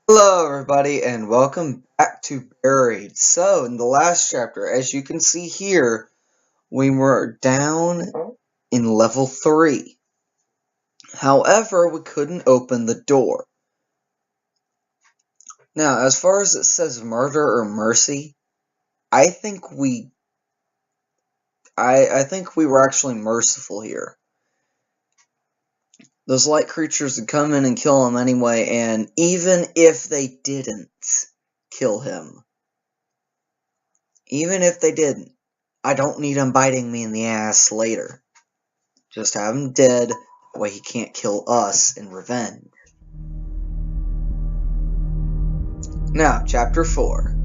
Hello, everybody, and welcome back to Buried. So, in the last chapter, as you can see here, we were down in level 3. However, we couldn't open the door. Now, as far as it says murder or mercy, I think we were actually merciful here. Those light creatures would come in and kill him anyway, and even if they didn't kill him, I don't need him biting me in the ass later. Just have him dead, that way he can't kill us in revenge. Now, Chapter 4.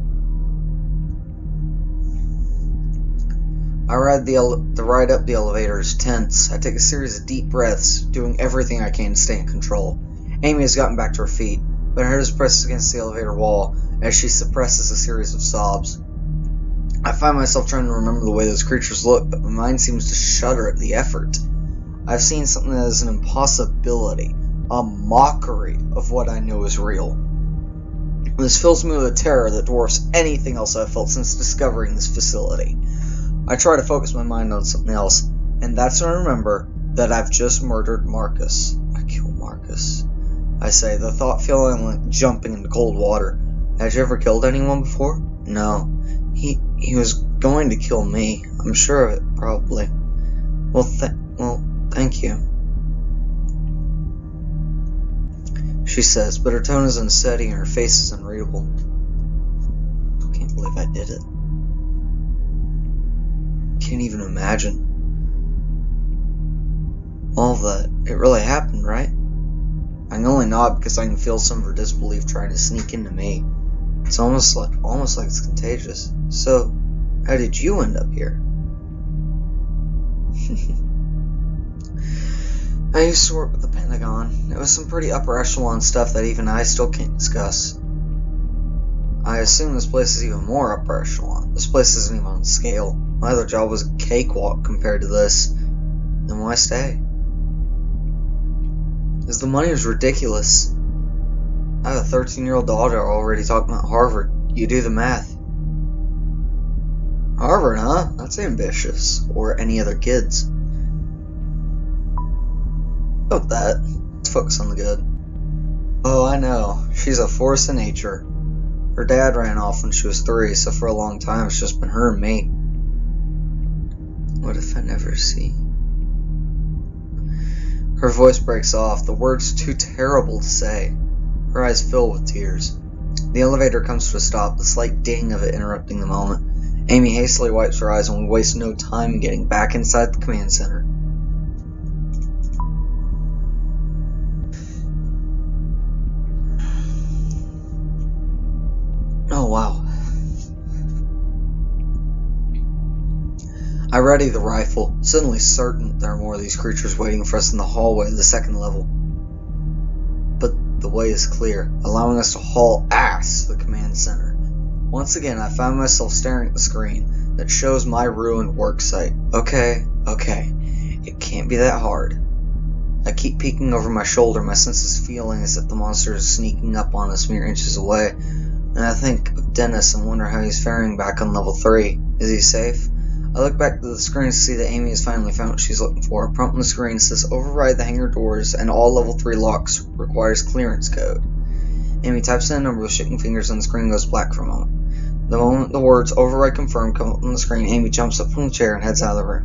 I ride the ride up the elevator is tense. I take a series of deep breaths, doing everything I can to stay in control. Amy has gotten back to her feet, but her head is pressed against the elevator wall as she suppresses a series of sobs. I find myself trying to remember the way those creatures look, but my mind seems to shudder at the effort. I've seen something that is an impossibility, a mockery of what I know is real. This fills me with a terror that dwarfs anything else I've felt since discovering this facility. I try to focus my mind on something else, and that's when I remember that I've just murdered Marcus. I killed Marcus, I say, the thought feeling like jumping into cold water. Had you ever killed anyone before? No. He was going to kill me. I'm sure of it, probably. Well, thank you, she says, but her tone is unsteady and her face is unreadable. I can't believe I did it. Can't even imagine. All that. It really happened, right? I can only nod because I can feel some of her disbelief trying to sneak into me. It's almost like it's contagious. So, how did you end up here? I used to work with the Pentagon. It was some pretty upper echelon stuff that even I still can't discuss. I assume this place is even more upper echelon. This place isn't even on scale. My other job was a cakewalk compared to this. Then why stay? Because the money was ridiculous. I have a 13-year-old daughter already talking about Harvard. You do the math. Harvard, huh? That's ambitious. Or any other kids. About that. Let's focus on the good. Oh, I know. She's a force of nature. Her dad ran off when she was 3, so for a long time it's just been her and me. What if I never see? Her voice breaks off, the words too terrible to say. Her eyes fill with tears. The elevator comes to a stop, the slight ding of it interrupting the moment. Amy hastily wipes her eyes and we waste no time getting back inside the command center. Oh, wow. I ready the rifle, suddenly certain there are more of these creatures waiting for us in the hallway of the second level. But the way is clear, allowing us to haul ass to the command center. Once again, I find myself staring at the screen that shows my ruined worksite. Okay, it can't be that hard. I keep peeking over my shoulder, my senses feeling as if the monster is sneaking up on us mere inches away. And I think of Dennis and wonder how he's faring back on level 3. Is he safe? I look back to the screen to see that Amy has finally found what she's looking for. A prompt on the screen says override the hangar doors and all level 3 locks requires clearance code. Amy types in a number with shaking fingers and the screen goes black for a moment. The moment the words override confirmed come up on the screen, Amy jumps up from the chair and heads out of the room.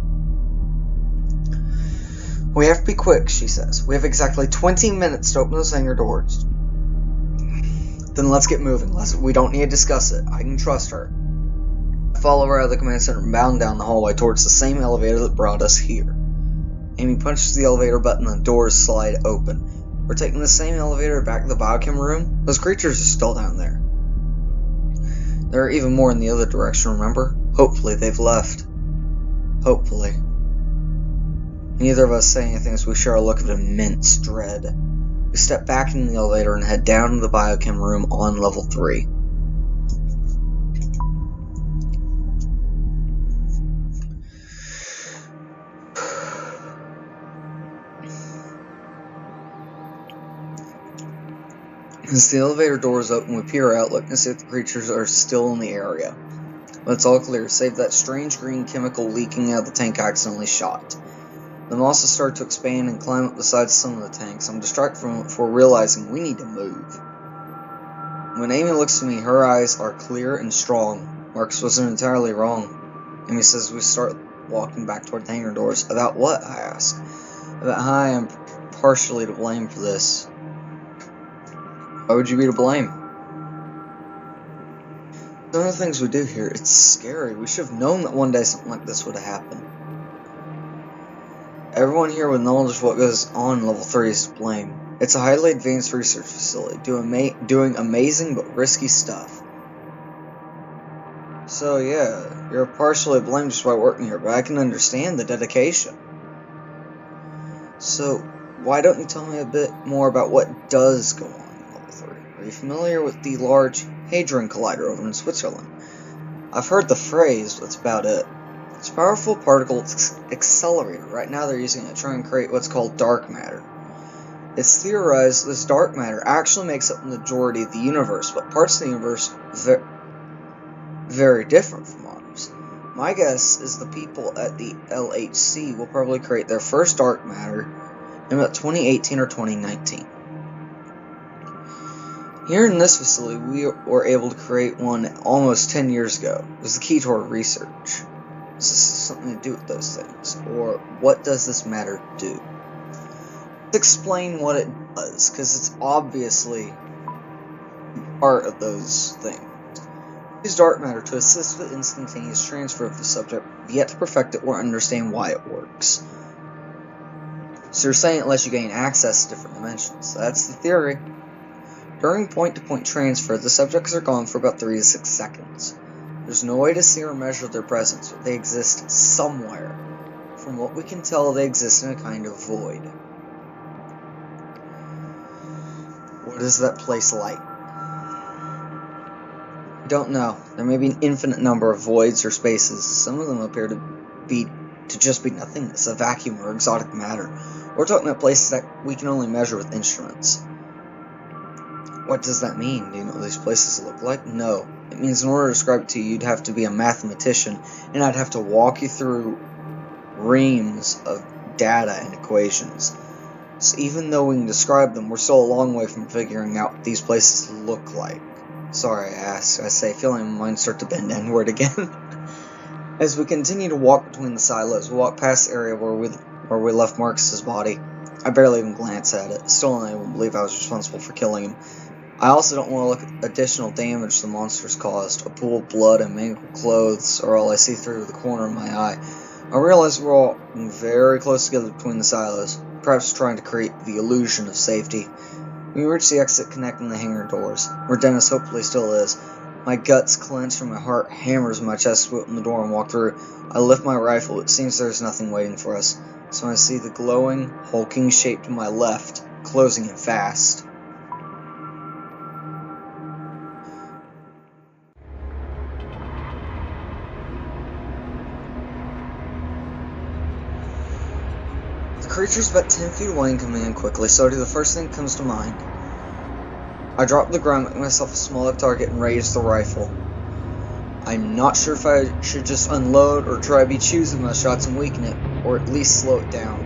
We have to be quick, she says. We have exactly 20 minutes to open those hangar doors. Then let's get moving. We don't need to discuss it. I can trust her. I follow her out of the command center and bound down the hallway towards the same elevator that brought us here. Amy punches the elevator button and the doors slide open. We're taking the same elevator back to the biochem room. Those creatures are still down there. There are even more in the other direction, remember? Hopefully they've left. Hopefully. Neither of us say anything as we share a look of immense dread. We step back into the elevator and head down to the biochem room on level 3. As the elevator doors open, we peer out, looking to see if the creatures are still in the area. But it's all clear, save that strange green chemical leaking out of the tank I accidentally shot. The monsters start to expand and climb up the sides of some of the tanks. I'm distracted from it before realizing we need to move. When Amy looks at me, her eyes are clear and strong. Marcus wasn't entirely wrong. Amy says we start walking back toward the hangar doors. About what? I ask. About how I am partially to blame for this. Why would you be to blame? Some of the things we do here, it's scary. We should have known that one day something like this would have happened. Everyone here with knowledge of what goes on in Level 3 is to blame. It's a highly advanced research facility, doing amazing but risky stuff. So yeah, you're partially blamed just by working here, but I can understand the dedication. So, why don't you tell me a bit more about what does go on in Level 3? Are you familiar with the Large Hadron Collider over in Switzerland? I've heard the phrase, but that's about it. It's a powerful particle accelerator. Right now they're using it to try and create what's called dark matter. It's theorized this dark matter actually makes up the majority of the universe, but parts of the universe very different from ours. My guess is the people at the LHC will probably create their first dark matter in about 2018 or 2019. Here in this facility, we were able to create one almost 10 years ago. It was the key to our research. Does this have something to do with those things? Or what does this matter do? Let's explain what it does, because it's obviously part of those things. Use dark matter to assist with instantaneous transfer of the subject, yet to perfect it or understand why it works. So you're saying it lets you gain access to different dimensions. That's the theory. During point-to-point transfer, the subjects are gone for about 3 to 6 seconds. There's no way to see or measure their presence, but they exist somewhere. From what we can tell, they exist in a kind of void. What is that place like? I don't know. There may be an infinite number of voids or spaces. Some of them appear to just be nothingness, a vacuum or exotic matter. We're talking about places that we can only measure with instruments. What does that mean? Do you know what these places look like? No. It means in order to describe it to you, you'd have to be a mathematician, and I'd have to walk you through reams of data and equations. So even though we can describe them, we're still a long way from figuring out what these places look like. Sorry, I say, feeling my mind start to bend inward again. As we continue to walk between the silos, we walk past the area where we left Marcus's body. I barely even glance at it. Still unable to believe I was responsible for killing him. I also don't want to look at additional damage the monsters caused. A pool of blood and mangled clothes are all I see through the corner of my eye. I realize we're all very close together between the silos, perhaps trying to create the illusion of safety. We reach the exit connecting the hangar doors, where Dennis hopefully still is. My guts clench and my heart hammers in my chest to open the door and walk through. I lift my rifle. It seems there's nothing waiting for us. So I see the glowing, hulking shape to my left, closing in fast. The creature's about 10 feet away and coming in quickly, so I do the first thing that comes to mind. I drop to the ground, make myself a smaller target, and raise the rifle. I'm not sure if I should just unload or try to be choosing my shots and weaken it, or at least slow it down.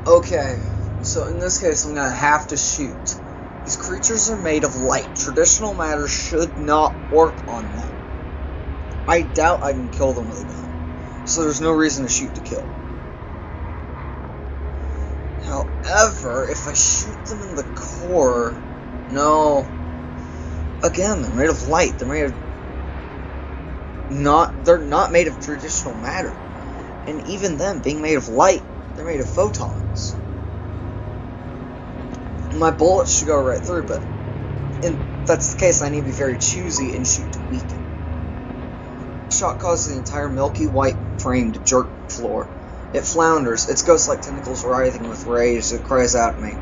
Okay, so in this case I'm gonna have to shoot. These creatures are made of light. Traditional matter should not work on them. I doubt I can kill them with a gun, so there's no reason to shoot to kill. However, if I shoot them in the core, no. Again, they're made of light. They're not made of traditional matter. And even them, being made of light, they're made of photons. My bullets should go right through, but if that's the case, I need to be very choosy and shoot to weaken. The shot causes the entire milky white frame to jerk to the floor. It flounders, its ghost-like tentacles writhing with rage as it cries out at me.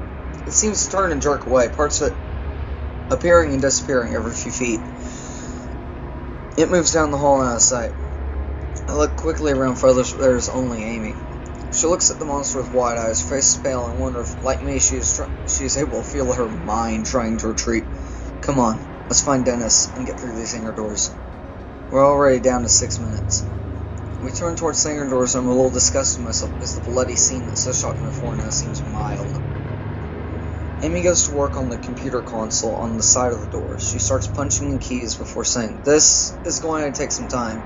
It seems to turn and jerk away, parts of it appearing and disappearing every few feet. It moves down the hall and out of sight. I look quickly around for others, but there's only Amy. She looks at the monster with wide eyes, face pale, and wonder if, like me, she is able to feel her mind trying to retreat. Come on, let's find Dennis and get through these hangar doors. We're already down to 6 minutes. We turn towards the hangar doors and I'm a little disgusted with myself because the bloody scene that so shocked me before now seems mild. Amy goes to work on the computer console on the side of the doors. She starts punching in keys before saying, "This is going to take some time.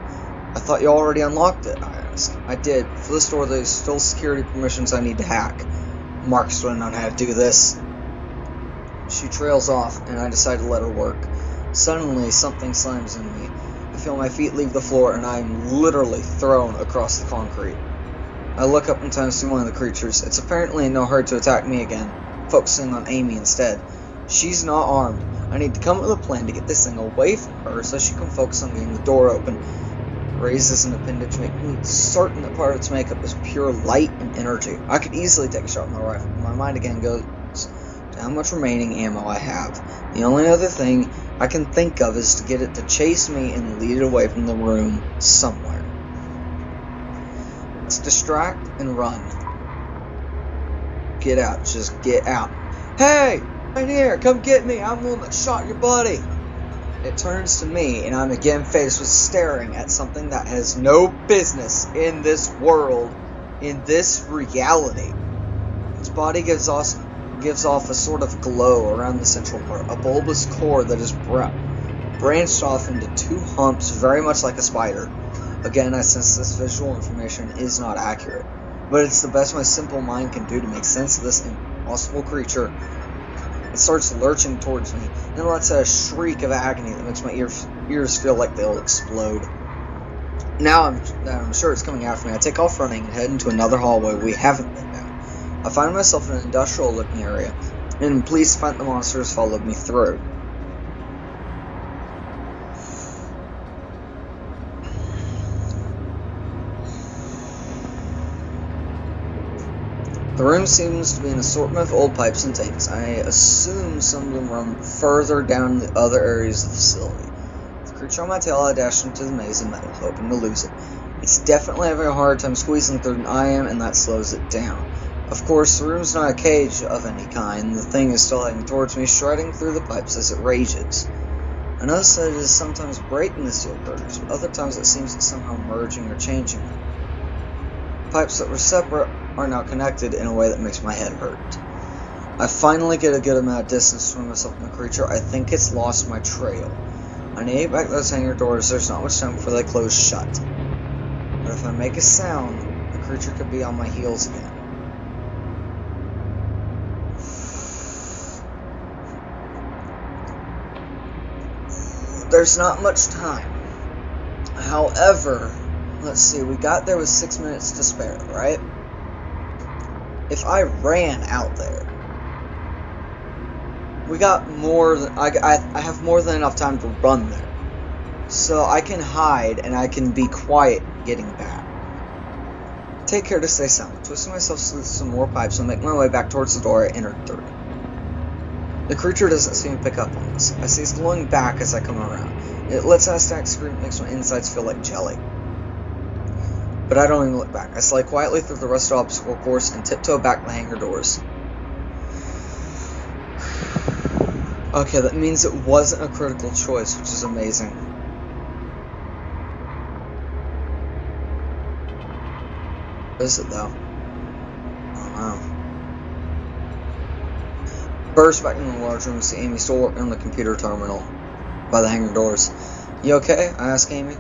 I thought you already unlocked it," I ask. "I did. For this door, there's still security permissions I need to hack. Mark's running on how to do this." She trails off, and I decide to let her work. Suddenly, something slams into me. I feel my feet leave the floor, and I am literally thrown across the concrete. I look up in time to see one of the creatures. It's apparently in no hurry to attack me again, focusing on Amy instead. She's not armed. I need to come up with a plan to get this thing away from her so she can focus on getting the door open. It raises an appendage, making me certain that part of its makeup is pure light and energy. I could easily take a shot with my rifle, but my mind again goes to how much remaining ammo I have. The only other thing I can think of is to get it to chase me and lead it away from the room somewhere. Let's distract and run. Get out, just get out. "Hey, right here, come get me, I'm the one that shot your buddy." It turns to me, and I'm again faced with staring at something that has no business in this world, in this reality. Its body gives off a sort of glow around the central part, a bulbous core that is branched off into two humps very much like a spider. Again, I sense this visual information is not accurate, but it's the best my simple mind can do to make sense of this impossible creature. It starts lurching towards me, then lets out a shriek of agony that makes my ears feel like they'll explode. Now I'm sure it's coming after me. I take off running and head into another hallway we haven't been down. I find myself in an industrial-looking area, and I'm pleased to find the monsters followed me through. The room seems to be an assortment of old pipes and tanks. I assume some of them run further down the other areas of the facility. With the creature on my tail, I dash into the maze of metal, hoping to lose it. It's definitely having a hard time squeezing through than I am, and that slows it down. Of course, the room's not a cage of any kind. The thing is still heading towards me, shredding through the pipes as it rages. I notice that it is sometimes breaking the steel girders, but other times it seems it's somehow merging or changing them. Pipes that were separate are now connected in a way that makes my head hurt. I finally get a good amount of distance between myself and the creature. I think it's lost my trail. I need to get back those hangar doors. There's not much time before they close shut. But if I make a sound, the creature could be on my heels again. There's not much time. However, let's see, we got there with 6 minutes to spare, right? If I ran out there, we got more than I have more than enough time to run there, so I can hide and I can be quiet getting back. Take care to stay silent. Twisting myself through some more pipes and make my way back towards the door I entered through. The creature doesn't seem to pick up on this. I see it's glowing back as I come around. It lets out a static scream that makes my insides feel like jelly. But I don't even look back. I slide quietly through the rest of the obstacle course and tiptoe back the hangar doors. Okay, that means it wasn't a critical choice, which is amazing. What is it, though? I don't know. Burst back into the large room and see Amy still working on the computer terminal by the hangar doors. "You okay?" I ask Amy.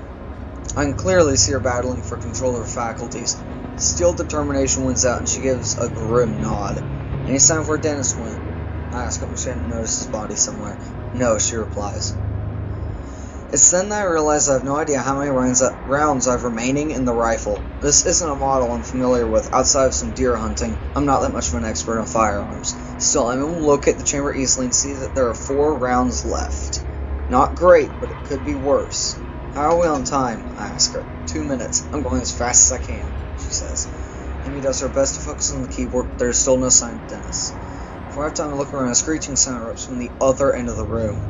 I can clearly see her battling for control of her faculties. Still, determination wins out, and she gives a grim nod. "Any sign of where Dennis went?" I ask her if she hadn't noticed his body somewhere. "No," she replies. It's then that I realize I have no idea how many rounds I have remaining in the rifle. This isn't a model I'm familiar with. Outside of some deer hunting, I'm not that much of an expert on firearms. Still, I'm able to locate the chamber easily and see that there are 4 rounds left. Not great, but it could be worse. "How are we on time?" I ask her. 2 minutes. "I'm going as fast as I can," she says. Amy does her best to focus on the keyboard, but there's still no sign of Dennis. Before I have time to look around, a screeching sound erupts from the other end of the room.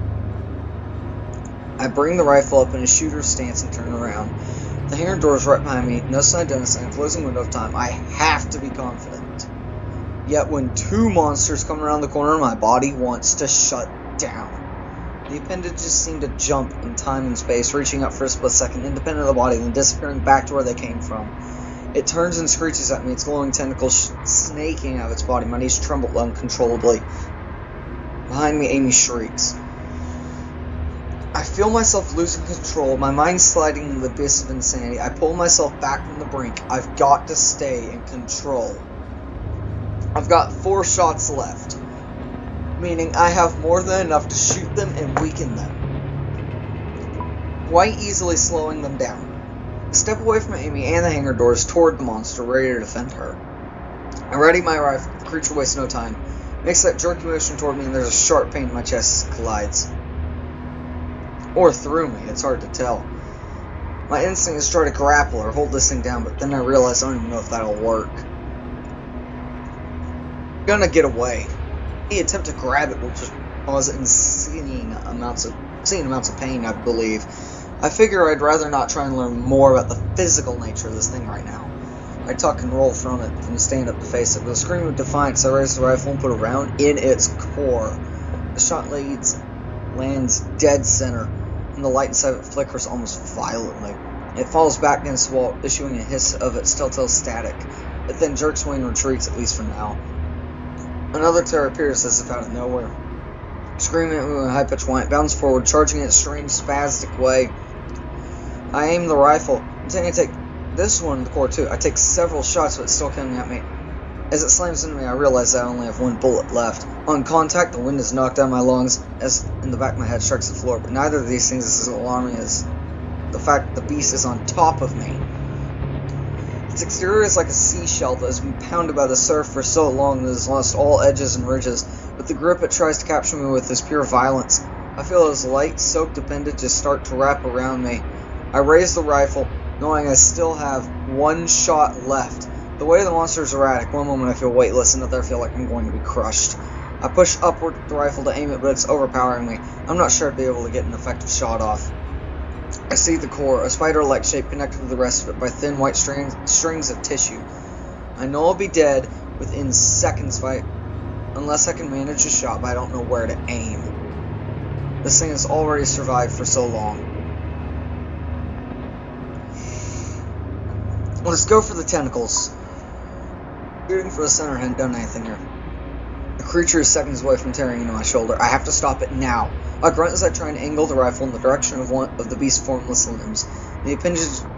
I bring the rifle up in a shooter's stance and turn around. The hangar door is right behind me, no sign of Dennis, and a closing window of time. I have to be confident. Yet when two monsters come around the corner, my body wants to shut down. The appendages seem to jump in time and space, reaching up for a split second, independent of the body, then disappearing back to where they came from. It turns and screeches at me, its glowing tentacles snaking out of its body. My knees tremble uncontrollably. Behind me, Amy shrieks. I feel myself losing control, my mind sliding into the abyss of insanity. I pull myself back from the brink. I've got to stay in control. I've got 4 shots left, meaning I have more than enough to shoot them and weaken them, quite easily slowing them down. I step away from Amy and the hangar doors toward the monster, ready to defend her. I ready my rifle. The creature wastes no time. Makes that jerky motion toward me, and there's a sharp pain in my chest as it collides. Or through me, it's hard to tell. My instinct is to try to grapple or hold this thing down, but then I realize I don't even know if that'll work. I'm gonna get away. Any attempt to grab it will just cause insane amounts of pain, I believe. I figure I'd rather not try and learn more about the physical nature of this thing right now. I tuck and roll from it and stand up to face it. With a scream of defiance, I raise the rifle and put a round in its core. The shot lands dead center, and the light inside of it flickers almost violently. It falls back against the wall, issuing a hiss of its telltale static. It then jerks away and retreats, at least for now. Another terror appears as if out of nowhere. Screaming at me with a high-pitched whine, it bounds forward, charging in its strange, spastic way. I aim the rifle, intending to take this one in the core too. I take several shots, but it's still coming at me. As it slams into me, I realize I only have 1 bullet left. On contact, the wind is knocked out of my lungs, as in the back of my head strikes the floor, but neither of these things is as alarming as the fact that the beast is on top of me. Its exterior is like a seashell that has been pounded by the surf for so long that it has lost all edges and ridges, but the grip it tries to capture me with is pure violence. I feel as light, soaked appendages start to wrap around me. I raise the rifle, knowing I still have 1 shot left. The weight of the monster is erratic. One moment I feel weightless, another I feel like I'm going to be crushed. I push upward with the rifle to aim it, but it's overpowering me. I'm not sure I'd be able to get an effective shot off. I see the core, a spider-like shape connected with the rest of it by thin white strings of tissue. I know I'll be dead within seconds unless I can manage a shot, but I don't know where to aim. This thing has already survived for so long. Let's go for the tentacles. Shooting for the center hadn't done anything here. The creature is seconds away from tearing into my shoulder. I have to stop it now. I grunt as I try and angle the rifle in the direction of one of the beast's formless limbs. The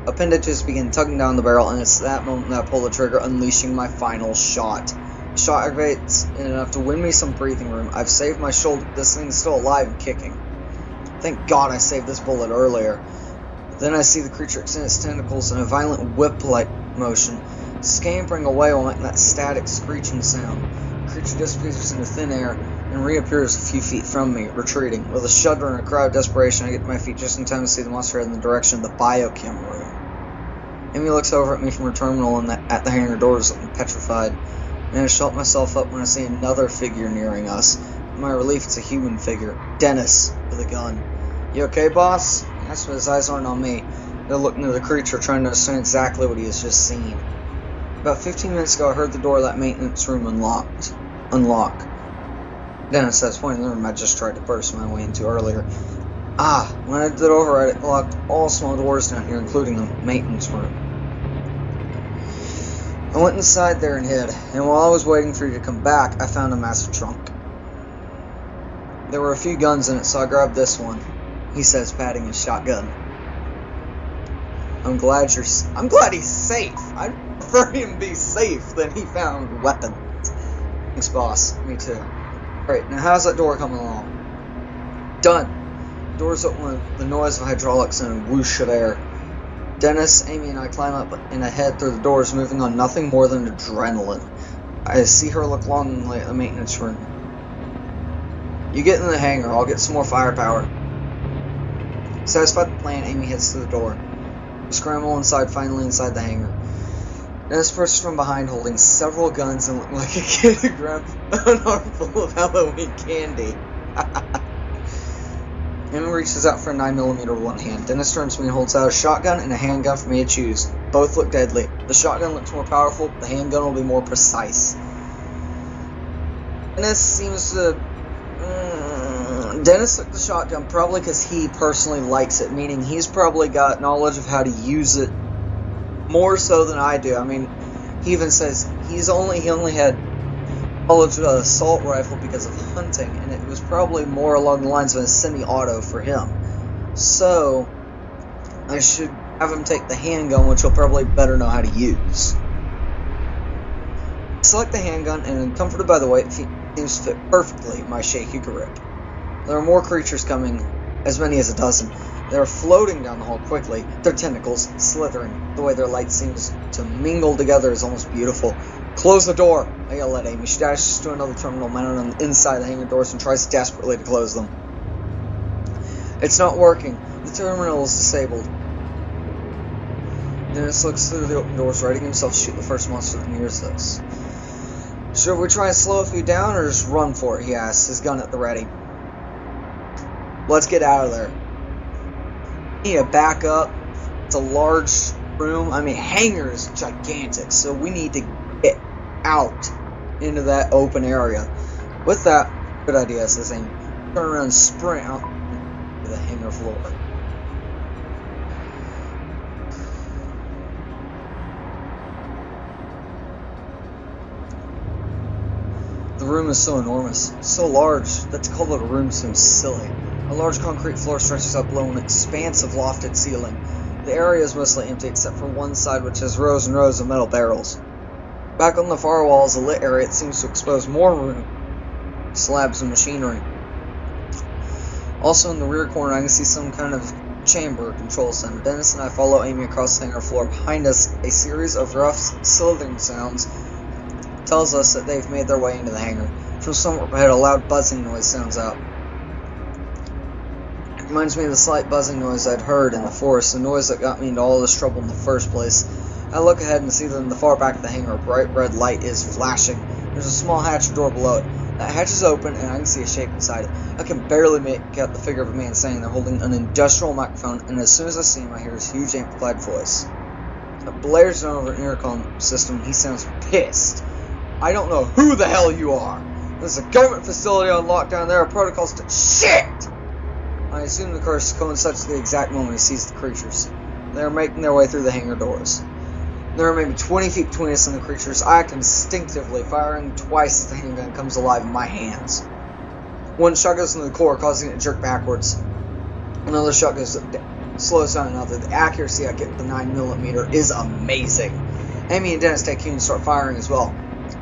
appendages begin tugging down the barrel, and it's that moment that I pull the trigger, unleashing my final shot. The shot aggravates enough to win me some breathing room. I've saved my shoulder. This thing's still alive and kicking. Thank God I saved this bullet earlier. Then I see the creature extend its tentacles in a violent whip-like motion, scampering away while making that static screeching sound. The creature disappears into thin air and reappears a few feet from me, retreating. With a shudder and a cry of desperation, I get to my feet just in time to see the monster head in the direction of the biochem room. Amy looks over at me from her terminal at the hangar doors, looking petrified. I manage to help myself up when I see another figure nearing us. To my relief, it's a human figure. Dennis, with a gun. "You okay, boss?" He asks, but his eyes aren't on me. They're looking at the creature, trying to understand exactly what he has just seen. About 15 minutes ago, I heard the door of that maintenance room unlock. Dennis says, pointing the room I just tried to burst my way into earlier. When I did override, it locked all small doors down here, including the maintenance room. I went inside there and hid, and while I was waiting for you to come back, I found a massive trunk. There were a few guns in it, so I grabbed this one, he says, patting his shotgun. I'm glad he's safe. I'd prefer him be safe than he found weapons. Thanks, boss. Me too. Alright, now how's that door coming along? Done. Doors open with the noise of hydraulics and a whoosh of air. Dennis, Amy, and I climb up and ahead through the doors, moving on nothing more than adrenaline. I see her look longingly at the maintenance room. You get in the hangar, I'll get some more firepower. Satisfied with the plan, Amy heads to the door. We scramble finally inside the hangar. Dennis bursts from behind, holding several guns and looking like a kid who grabbed an armful of Halloween candy. Amy reaches out for a 9mm with one hand. Dennis turns to me and holds out a shotgun and a handgun for me to choose. Both look deadly. The shotgun looks more powerful, the handgun will be more precise. Dennis seems to... Dennis took the shotgun probably because he personally likes it, meaning he's probably got knowledge of how to use it more so than I do. I mean, he even says he only had knowledge of an assault rifle because of hunting, and it was probably more along the lines of a semi-auto for him. So, I should have him take the handgun, which he'll probably better know how to use. I select the handgun, and comforted by the weight, it seems to fit perfectly in my shaky grip. There are more creatures coming, as many as a dozen. They are floating down the hall quickly, their tentacles slithering. The way their light seems to mingle together is almost beautiful. Close the door, I yell at Amy. She dashes to another terminal mounted on the inside of the hangar doors and tries desperately to close them. It's not working. The terminal is disabled. Dennis looks through the open doors, readying himself to shoot the first monster that nears us. Should we try and slow a few down or just run for it, he asks, his gun at the ready. Let's get out of there. We need to back up. It's a large room. I mean, hangar is gigantic, so we need to get out into that open area. With that, good idea, says Amy. Turn around and sprint out to the hangar floor. The room is so enormous, so large, that to call it a room seems silly. A large concrete floor stretches up below an expanse of lofted ceiling. The area is mostly empty except for one side, which has rows and rows of metal barrels. Back on the far wall is a lit area that seems to expose more room, slabs and machinery. Also in the rear corner I can see some kind of chamber control center. Dennis and I follow Amy across the hangar floor. Behind us, a series of rough slithering sounds tells us that they've made their way into the hangar. From somewhere ahead, a loud buzzing noise sounds out. It reminds me of the slight buzzing noise I'd heard in the forest, the noise that got me into all this trouble in the first place. I look ahead and see that in the far back of the hangar, a bright red light is flashing. There's a small hatch door below it. That hatch is open, and I can see a shape inside it. I can barely make out the figure of a man standing there holding an industrial microphone, and as soon as I see him, I hear his huge amplified voice. It blares down over an intercom system, and he sounds pissed. I don't know who the hell you are. There's a government facility on lockdown. There are protocols to shit. I assume the curse coincides with the exact moment he sees the creatures. They are making their way through the hangar doors. There are maybe 20 feet between us and the creatures. I act instinctively, firing twice as the handgun comes alive in my hands. One shot goes into the core, causing it to jerk backwards. Another shot slows down another. The accuracy I get with the 9mm is amazing. Amy and Dennis take cue and start firing as well.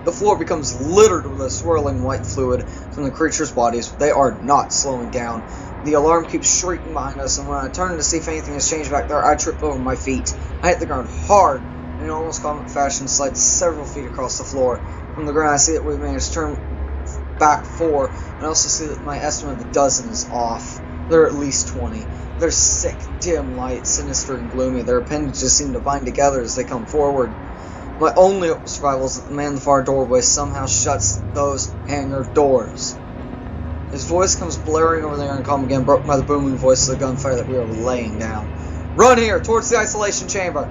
The floor becomes littered with a swirling white fluid from the creatures' bodies. They are not slowing down. The alarm keeps shrieking behind us, and when I turn to see if anything has changed back there, I trip over my feet. I hit the ground hard, and in almost comic fashion slide several feet across the floor. From the ground, I see that we've managed to turn back 4, and I also see that my estimate of the dozen is off. There are at least 20. They're sick, dim light, sinister and gloomy. Their appendages seem to bind together as they come forward. My only hope of survival is that the man in the far doorway somehow shuts those hangar doors. His voice comes blaring over the intercom again, broken by the booming voice of the gunfire that we are laying down. Run here, towards the isolation chamber!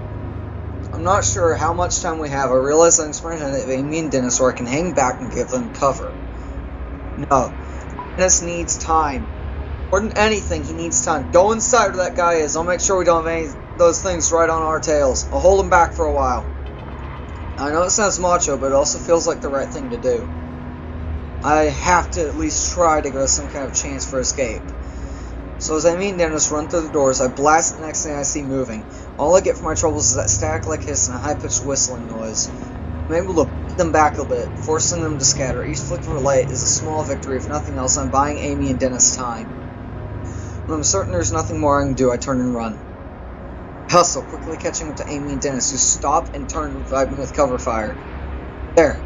I'm not sure how much time we have. I realize I'm spraying ahead of Amy and Dennis so I can hang back and give them cover. No. Dennis needs time. More than anything, he needs time. Go inside where that guy is. I'll make sure we don't have any of those things right on our tails. I'll hold him back for a while. I know it sounds macho, but it also feels like the right thing to do. I have to at least try to give us some kind of chance for escape. So as Amy and Dennis run through the doors, I blast the next thing I see moving. All I get for my troubles is that static-like hiss and a high-pitched whistling noise. I'm able to beat them back a bit, forcing them to scatter. Each flick of a light is a small victory. If nothing else, I'm buying Amy and Dennis time. When I'm certain there's nothing more I can do, I turn and run. Hustle, quickly catching up to Amy and Dennis, who stop and turn to provide me with cover fire. There.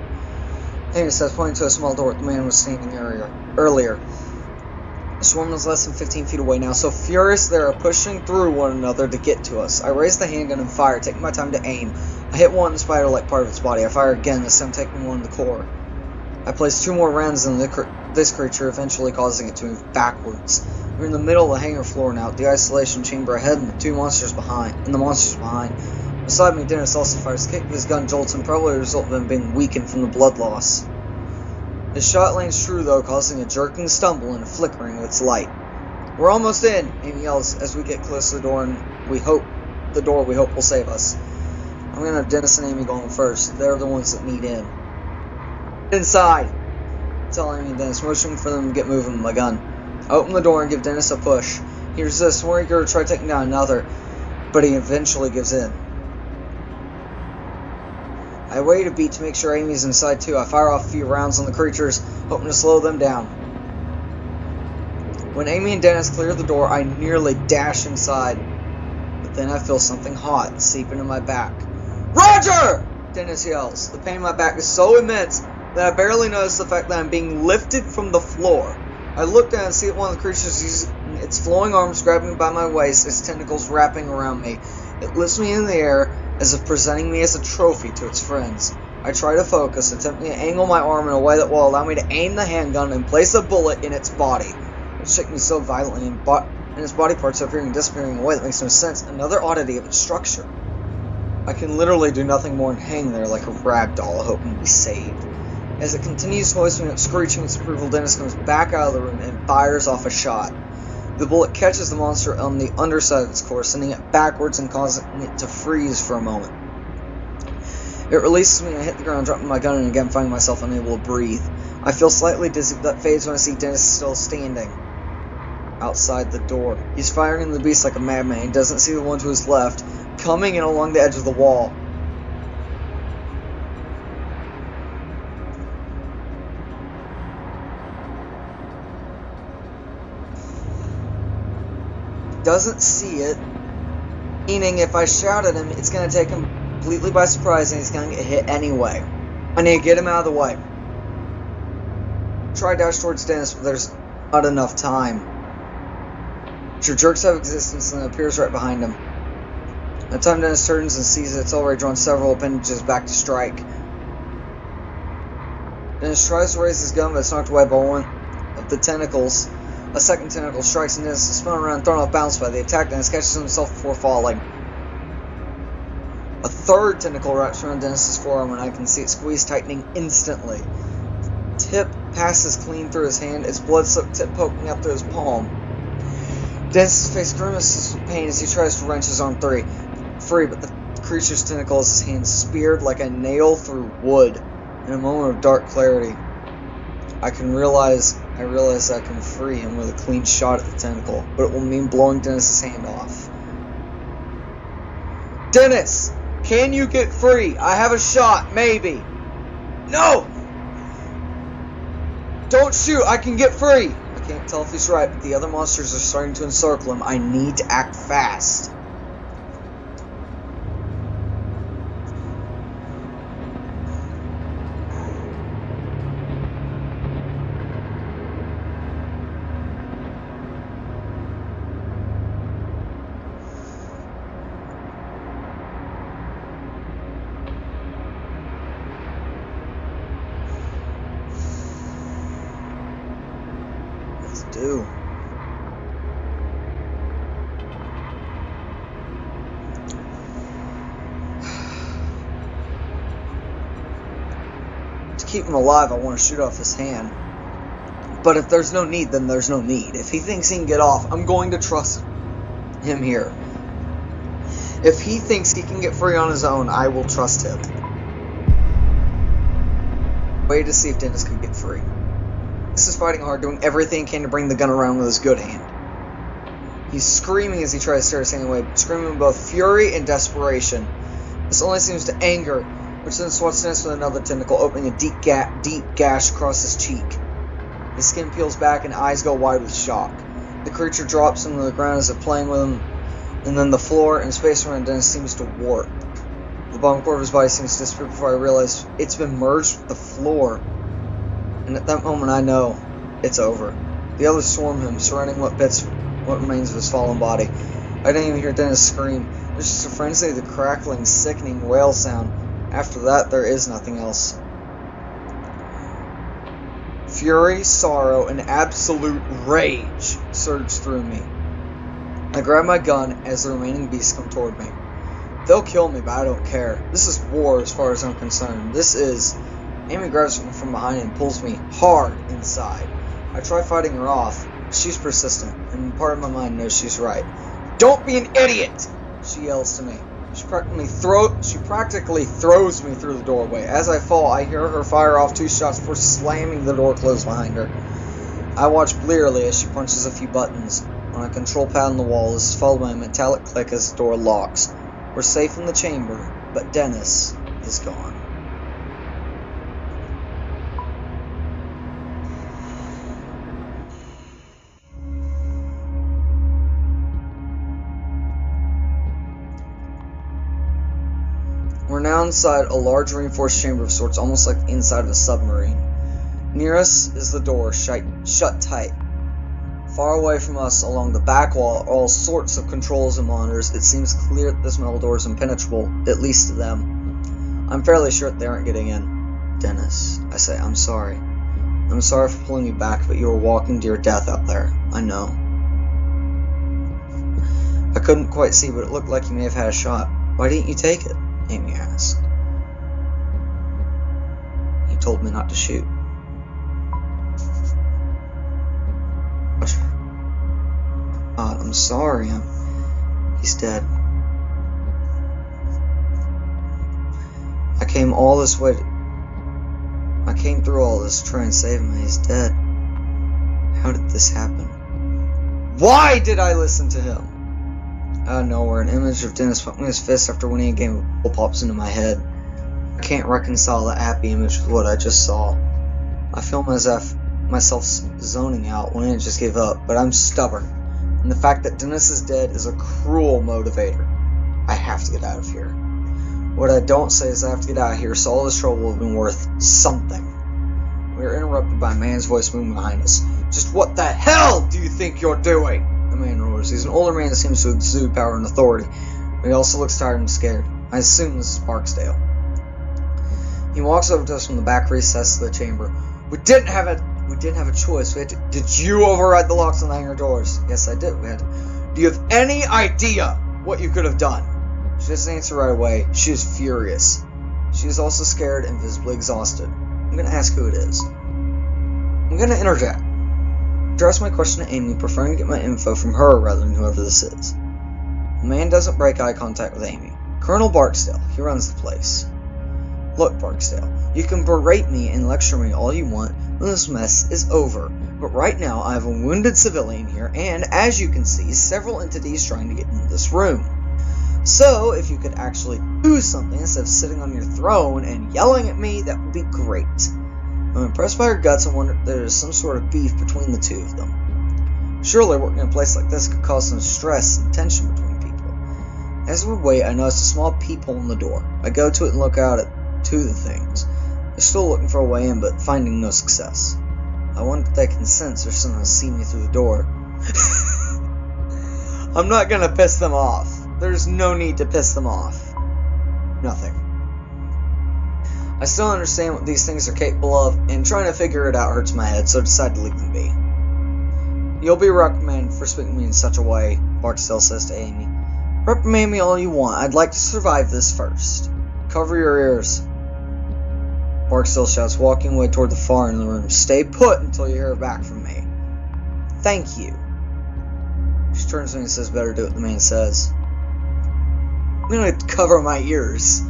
Amy says, pointing to a small door the man was standing earlier. The swarm is less than 15 feet away now, so furious they are pushing through one another to get to us. I raise the handgun and fire, taking my time to aim. I hit one in the spider-like part of its body. I fire again, this time taking one in the core. I place 2 more rounds in this creature, eventually causing it to move backwards. We're in the middle of the hangar floor now, the isolation chamber ahead and the monsters behind. Beside me, Dennis also fires a kick with his gun, jolts him, probably a result of him being weakened from the blood loss. His shot lands true, though, causing a jerking stumble and a flickering of its light. We're almost in, Amy yells as we get close to the door, and we hope will save us. I'm gonna have Dennis and Amy going first. They're the ones that need in. Inside! Tell Amy and Dennis, motioning for them to get moving with my gun. I open the door and give Dennis a push. He resists, more eager to try taking down another, but he eventually gives in. I wait a beat to make sure Amy's inside too. I fire off a few rounds on the creatures, hoping to slow them down. When Amy and Dennis clear the door, I nearly dash inside, but then I feel something hot seep into my back. Roger! Dennis yells. The pain in my back is so immense that I barely notice the fact that I'm being lifted from the floor. I look down and see that one of the creatures using its flowing arms grabbing me by my waist, its tentacles wrapping around me. It lifts me in the air as if presenting me as a trophy to its friends. I try to focus, attempting to angle my arm in a way that will allow me to aim the handgun and place a bullet in its body. It shook me so violently, and its body parts appearing and disappearing in a way that makes no sense. Another oddity of its structure. I can literally do nothing more than hang there like a rag doll, hoping to be saved. As it continues hoisting up, screeching its approval, Dennis comes back out of the room and fires off a shot. The bullet catches the monster on the underside of its course, sending it backwards and causing it to freeze for a moment. It releases me and I hit the ground, dropping my gun and again finding myself unable to breathe. I feel slightly dizzy, but that fades when I see Dennis still standing outside the door. He's firing into the beast like a madman. He doesn't see the one to his left, coming in along the edge of the wall. Doesn't see it, meaning if I shout at him, it's going to take him completely by surprise and he's going to get hit anyway. I need to get him out of the way. Try dash towards Dennis, but there's not enough time. Sure, jerks out of existence and it appears right behind him. By the time Dennis turns and sees it, it's already drawn several appendages back to strike. Dennis tries to raise his gun, but it's knocked away by one of the tentacles. A second tentacle strikes and Dennis is spun around and thrown off balance by the attack. Dennis catches himself before falling. A third tentacle wraps around Dennis's forearm and I can see it squeeze tightening instantly. Tip passes clean through his hand, its blood-soaked tip poking up through his palm. Dennis's face grimaces with pain as he tries to wrench his arm free, but the creature's tentacle has his hand speared like a nail through wood. In a moment of dark clarity, I realize I can free him with a clean shot at the tentacle, but it will mean blowing Dennis's hand off. Dennis! Can you get free? I have a shot, maybe. No! Don't shoot, I can get free! I can't tell if he's right, but the other monsters are starting to encircle him. I need to act fast. Do. To keep him alive, I want to shoot off his hand. But if there's no need, then there's no need. If he thinks he can get off, I'm going to trust him here. If he thinks he can get free on his own, I will trust him. Wait to see if Dennis can get free. Dennis is fighting hard, doing everything he can to bring the gun around with his good hand. He's screaming as he tries to tear his hand away, screaming with both fury and desperation. This only seems to anger, which then swats Dennis with another tentacle, opening a deep gash across his cheek. His skin peels back and eyes go wide with shock. The creature drops him to the ground as if playing with him, and then the floor and space around Dennis seems to warp. The bottom core of his body seems to disappear before I realize it's been merged with the floor. And at that moment I know it's over. The others swarm him, surrounding what remains of his fallen body. I didn't even hear Dennis scream. There's just a frenzy of the crackling, sickening wail sound. After that, there is nothing else. Fury, sorrow, and absolute rage surged through me. I grabbed my gun as the remaining beasts come toward me. They'll kill me, but I don't care. This is war as far as I'm concerned. Amy grabs me from behind and pulls me hard inside. I try fighting her off. She's persistent, and part of my mind knows she's right. Don't be an idiot! She yells to me. She practically throws me through the doorway. As I fall, I hear her fire off 2 shots before slamming the door closed behind her. I watch blearily as she punches a few buttons on a control pad on the wall. This is followed by a metallic click as the door locks. We're safe in the chamber, but Dennis is gone. We're now inside a large reinforced chamber of sorts, almost like the inside of a submarine. Near us is the door, shut tight. Far away from us, along the back wall, are all sorts of controls and monitors. It seems clear that this metal door is impenetrable, at least to them. I'm fairly sure that they aren't getting in. Dennis, I say, I'm sorry. I'm sorry for pulling you back, but you were walking to your death out there. I know. I couldn't quite see, but it looked like you may have had a shot. Why didn't you take it? Amy asked. He told me not to shoot. I'm sorry. He's dead. I came through all this to try and save him, and he's dead. How did this happen? Why did I listen to him? Out of nowhere, an image of Dennis pumping his fist after winning a game of pool pops into my head. I can't reconcile that happy image with what I just saw. I feel myself zoning out, wanting to just give up, but I'm stubborn, and the fact that Dennis is dead is a cruel motivator. I have to get out of here. What I don't say is I have to get out of here, so all this trouble will have been worth something. We are interrupted by a man's voice moving behind us. Just what the hell do you think you're doing? The man roars. He's an older man that seems to exude power and authority, but he also looks tired and scared. I assume this is Barksdale. He walks over to us from the back recess of the chamber. We didn't have a choice. Did you override the locks on the hangar doors? Yes, I did. Do you have any idea what you could have done? She doesn't answer right away. She is furious. She is also scared and visibly exhausted. I'm going to ask who it is. I'm going to interject. Address my question to Amy, preferring to get my info from her rather than whoever this is. The man doesn't break eye contact with Amy. Colonel Barksdale. He runs the place. Look, Barksdale, you can berate me and lecture me all you want when this mess is over, but right now I have a wounded civilian here, and as you can see, several entities trying to get into this room. So, if you could actually do something instead of sitting on your throne and yelling at me, that would be great. I'm impressed by her guts and wonder if there is some sort of beef between the two of them. Surely working in a place like this could cause some stress and tension between people. As we wait, I notice a small peephole in the door. I go to it and look out at two of the things. They're still looking for a way in, but finding no success. I wonder if they can sense or somehow see me through the door. I'm not gonna piss them off. There's no need to piss them off. Nothing. I still don't understand what these things are capable of, and trying to figure it out hurts my head, so I decide to leave them be. You'll be reprimanded for speaking to me in such a way, Barksdale says to Amy. Reprimand me all you want. I'd like to survive this first. Cover your ears. Barksdale shouts, walking away toward the far end of the room. Stay put until you hear back from me. Thank you. She turns to me and says, better do what the man says. I'm gonna cover my ears.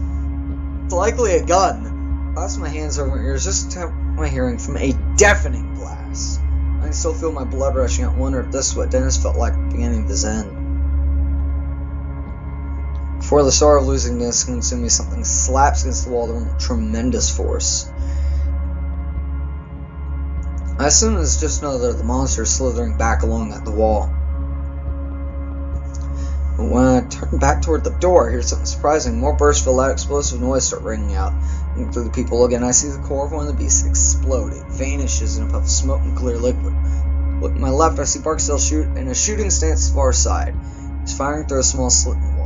It's likely a gun. I pass my hands over my ears just to have my hearing from a deafening blast. I can still feel my blood rushing out and wonder if this is what Dennis felt like at the beginning of his end. Before the sorrow of losing Dennis can consume me, something slaps against the wall of the room with tremendous force. I assume it's just another of the monsters slithering back along the wall. But when I turn back toward the door, I hear something surprising. More bursts of loud explosive noise start ringing out. Looking through the people again, I see the core of one of the beasts explode. It vanishes in a puff of smoke and clear liquid. Look to my left, I see Barksdale shoot in a shooting stance to the far side. He's firing through a small slit in the wall.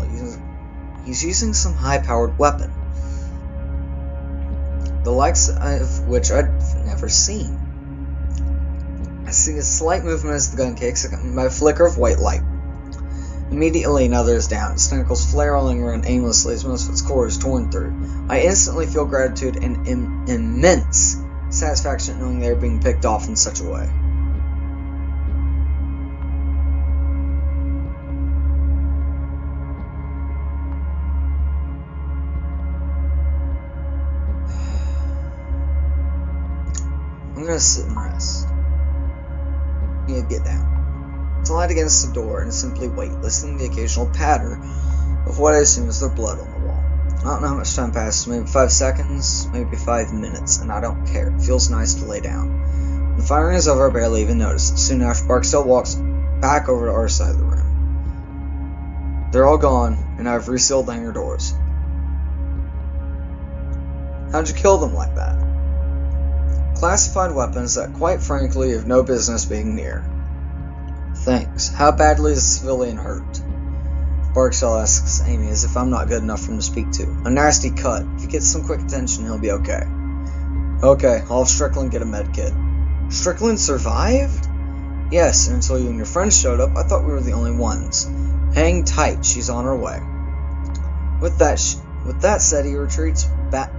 He's using some high-powered weapon, the likes of which I've never seen. I see a slight movement as the gun kicks by a flicker of white light. Immediately another is down, its tentacles flailing around aimlessly as most of its core is torn through. I instantly feel gratitude and immense satisfaction at knowing they are being picked off in such a way. I'm gonna sit and rest. Get down. To light against the door and simply wait, listening to the occasional patter of what I assume is their blood on the wall. I don't know how much time passes, maybe 5 seconds, maybe 5 minutes, and I don't care. It feels nice to lay down. When the firing is over, I barely even notice it. Soon after, Barksdale walks back over to our side of the room. They're all gone, and I've resealed the hangar doors. How'd you kill them like that? Classified weapons that, quite frankly, have no business being near. Thanks. How badly is the civilian hurt? Barksdale asks Amy as if I'm not good enough for him to speak to. A nasty cut. If he gets some quick attention, he'll be okay. Okay, I'll have Strickland get a med kit. Strickland survived? Yes, and until you and your friends showed up, I thought we were the only ones. Hang tight, she's on her way. With that said, he retreats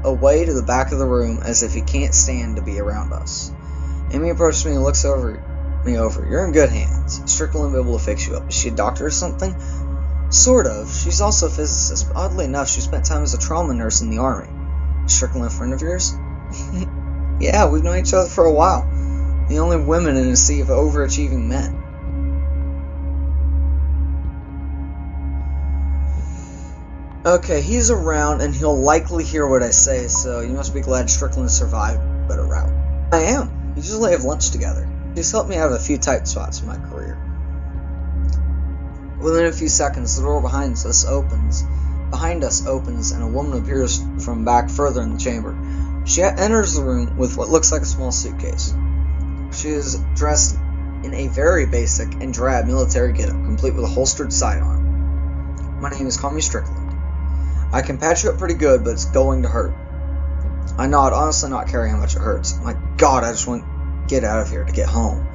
away to the back of the room as if he can't stand to be around us. Amy approaches me and looks over. You're in good hands. Strickland will be able to fix you up. Is she a doctor or something? Sort of. She's also a physicist, but oddly enough, she spent time as a trauma nurse in the army. Is Strickland a friend of yours? Yeah, we've known each other for a while. The only women in a sea of overachieving men. Okay, he's around and he'll likely hear what I say, so you must be glad Strickland survived a better route. I am. We usually have lunch together. He's helped me out of a few tight spots in my career. Within a few seconds, the door behind us opens, and a woman appears from back further in the chamber. She enters the room with what looks like a small suitcase. She is dressed in a very basic and drab military getup, complete with a holstered sidearm. My name is Call Me Strickland. I can patch you up pretty good, but it's going to hurt. I nod, honestly not caring how much it hurts. My God, I just want to get out of here to get home.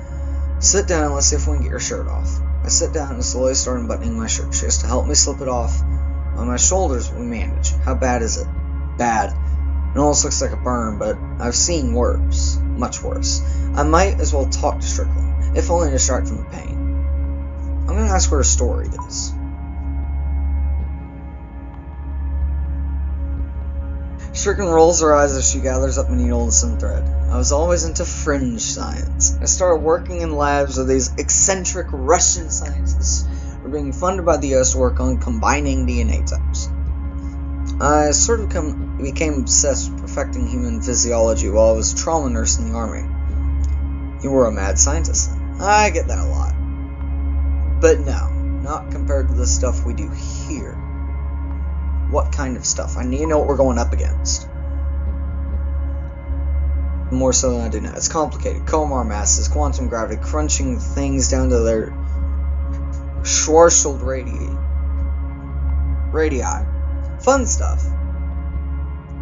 Sit down and let's see if we can get your shirt off. I sit down and slowly start unbuttoning my shirt. She has to help me slip it off. On my shoulders, we manage. How bad is it? Bad. It almost looks like a burn, but I've seen worse. Much worse. I might as well talk to Strickland, if only to distract from the pain. I'm going to ask what her story is. Strickland rolls her eyes as she gathers up a needle and some thread. I was always into fringe science. I started working in labs where these eccentric Russian scientists were being funded by the US to work on combining DNA types. I sort of became obsessed with perfecting human physiology while I was a trauma nurse in the army. You were a mad scientist then. I get that a lot. But no, not compared to the stuff we do here. What kind of stuff? I need to know what we're going up against. More so than I do now. It's complicated. Komar masses, quantum gravity, crunching things down to their Schwarzschild radii. Fun stuff.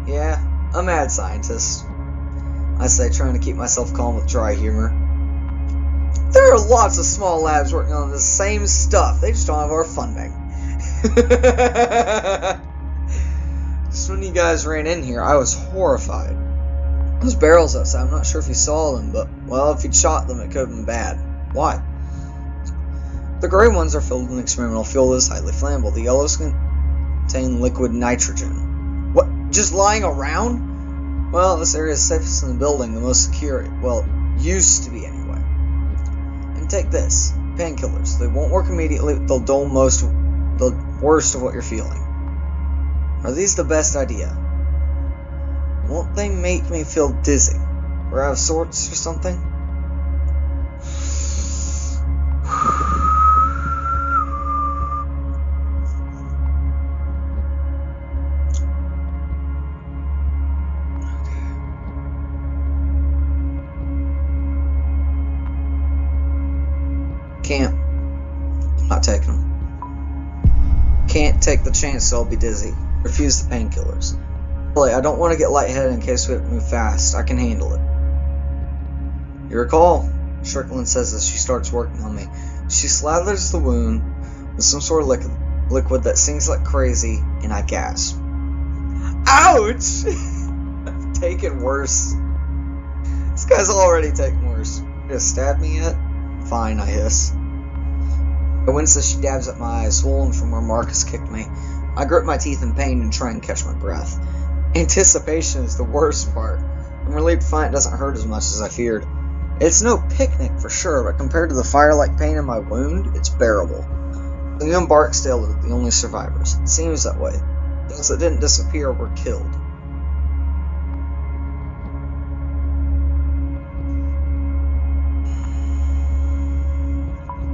Yeah, a mad scientist. I say, trying to keep myself calm with dry humor. There are lots of small labs working on the same stuff. They just don't have our funding. Just when you guys ran in here, I was horrified. Those barrels outside, I'm not sure if you saw them, but, well, if you'd shot them, it could have been bad. Why? The gray ones are filled with experimental fuel that is highly flammable. The yellows contain liquid nitrogen. What? Just lying around? Well, this area is safest in the building, the most secure. Well, used to be anyway. And take this. Painkillers. They won't work immediately, they'll dull the worst of what you're feeling. Are these the best idea? Won't they make me feel dizzy? Or out of sorts or something? Can't. I'm not taking them. Can't take the chance I'll be dizzy. Refuse the painkillers. Really, I don't want to get lightheaded in case we have to move fast. I can handle it. Your call. Strickland says as she starts working on me. She slathers the wound with some sort of liquid that stings like crazy, and I gasp. Ouch! I've taken worse. This guy's already taken worse. You gonna stab me yet? Fine, I hiss. I wince as she dabs at my eyes, swollen from where Marcus kicked me. I grip my teeth in pain and try and catch my breath. Anticipation is the worst part. I'm relieved to find it doesn't hurt as much as I feared. It's no picnic for sure, but compared to the fire-like pain in my wound, it's bearable. The young Barksdale are the only survivors. It seems that way. Those that didn't disappear were killed.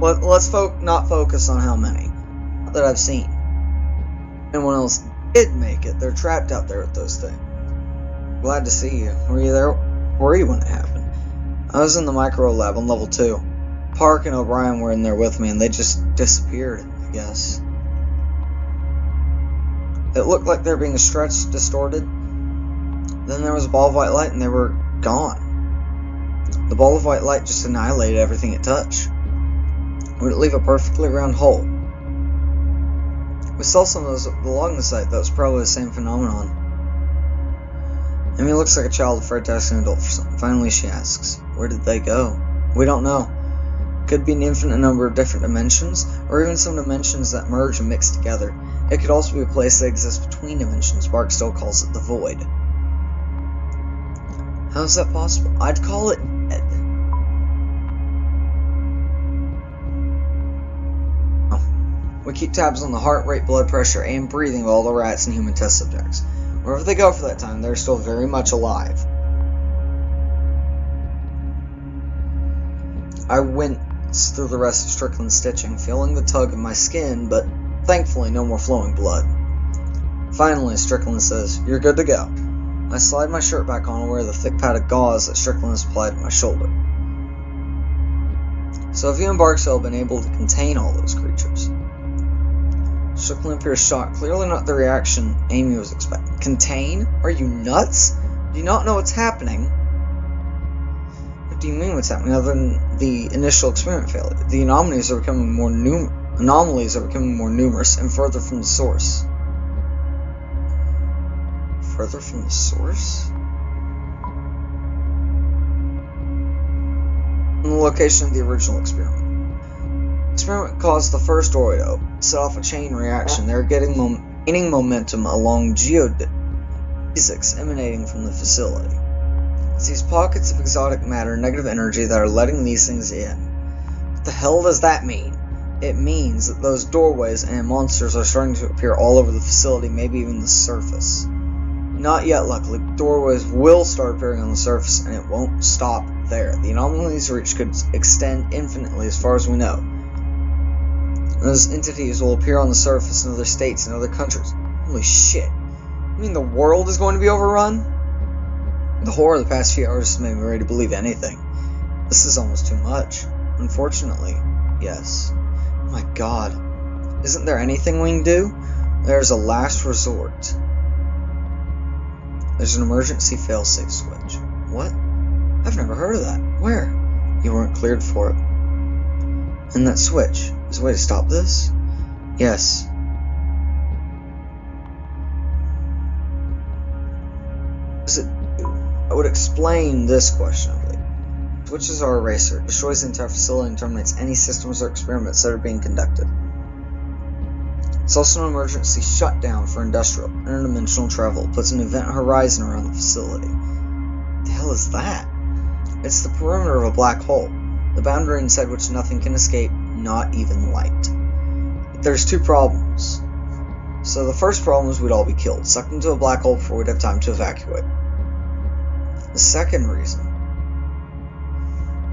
Let's not focus on how many that I've seen. Anyone else did make it. They're trapped out there with those things. Glad to see you. Were you there? Were you when it happened? I was in the micro lab on level 2. Park and O'Brien were in there with me, and they just disappeared, I guess. It looked like they were being stretched, distorted. Then there was a ball of white light, and they were gone. The ball of white light just annihilated everything it touched. Would it leave a perfectly round hole? We saw some of those along the site. That was probably the same phenomenon. Amy looks like a child afraid to ask an adult for something. Finally, she asks, where did they go? We don't know. Could be an infinite number of different dimensions, or even some dimensions that merge and mix together. It could also be a place that exists between dimensions. Barksdale calls it the void. How is that possible? I'd call it dead. We keep tabs on the heart rate, blood pressure, and breathing of all the rats and human test subjects. Wherever they go for that time, they're still very much alive. I wince through the rest of Strickland's stitching, feeling the tug of my skin, but thankfully no more flowing blood. Finally, Strickland says, you're good to go. I slide my shirt back on and wear the thick pad of gauze that Strickland has applied to my shoulder. So have you and Barksdale been able to contain all those creatures? Strickland appears shocked, clearly not the reaction Amy was expecting. Contain? Are you nuts? Do you not know what's happening? What do you mean what's happening other than the initial experiment failure? The anomalies are becoming more numerous and further from the source. Further from the source? In the location of the original experiment. The experiment caused the first Oreo, set off a chain reaction. They were gaining momentum along geodesics emanating from the facility. It's these pockets of exotic matter, negative energy, that are letting these things in. What the hell does that mean? It means that those doorways and monsters are starting to appear all over the facility, maybe even the surface. Not yet, luckily. Doorways will start appearing on the surface, and it won't stop there. The anomalies reach could extend infinitely as far as we know. Those entities will appear on the surface in other states and other countries. Holy shit. You mean the world is going to be overrun? The horror of the past few hours has made me ready to believe anything. This is almost too much. Unfortunately, yes. Oh my god. Isn't there anything we can do? There's a last resort. There's an emergency failsafe switch. What? I've never heard of that. Where? You weren't cleared for it. And that switch is a way to stop this? Yes. What does it do? I would explain this question, I believe. Switches are eraser. It destroys the entire facility and terminates any systems or experiments that are being conducted. It's also an emergency shutdown for industrial, interdimensional travel. It puts an event horizon around the facility. What the hell is that? It's the perimeter of a black hole. The boundary inside which nothing can escape, not even light. But there's two problems. So the first problem is we'd all be killed, sucked into a black hole before we'd have time to evacuate. The second reason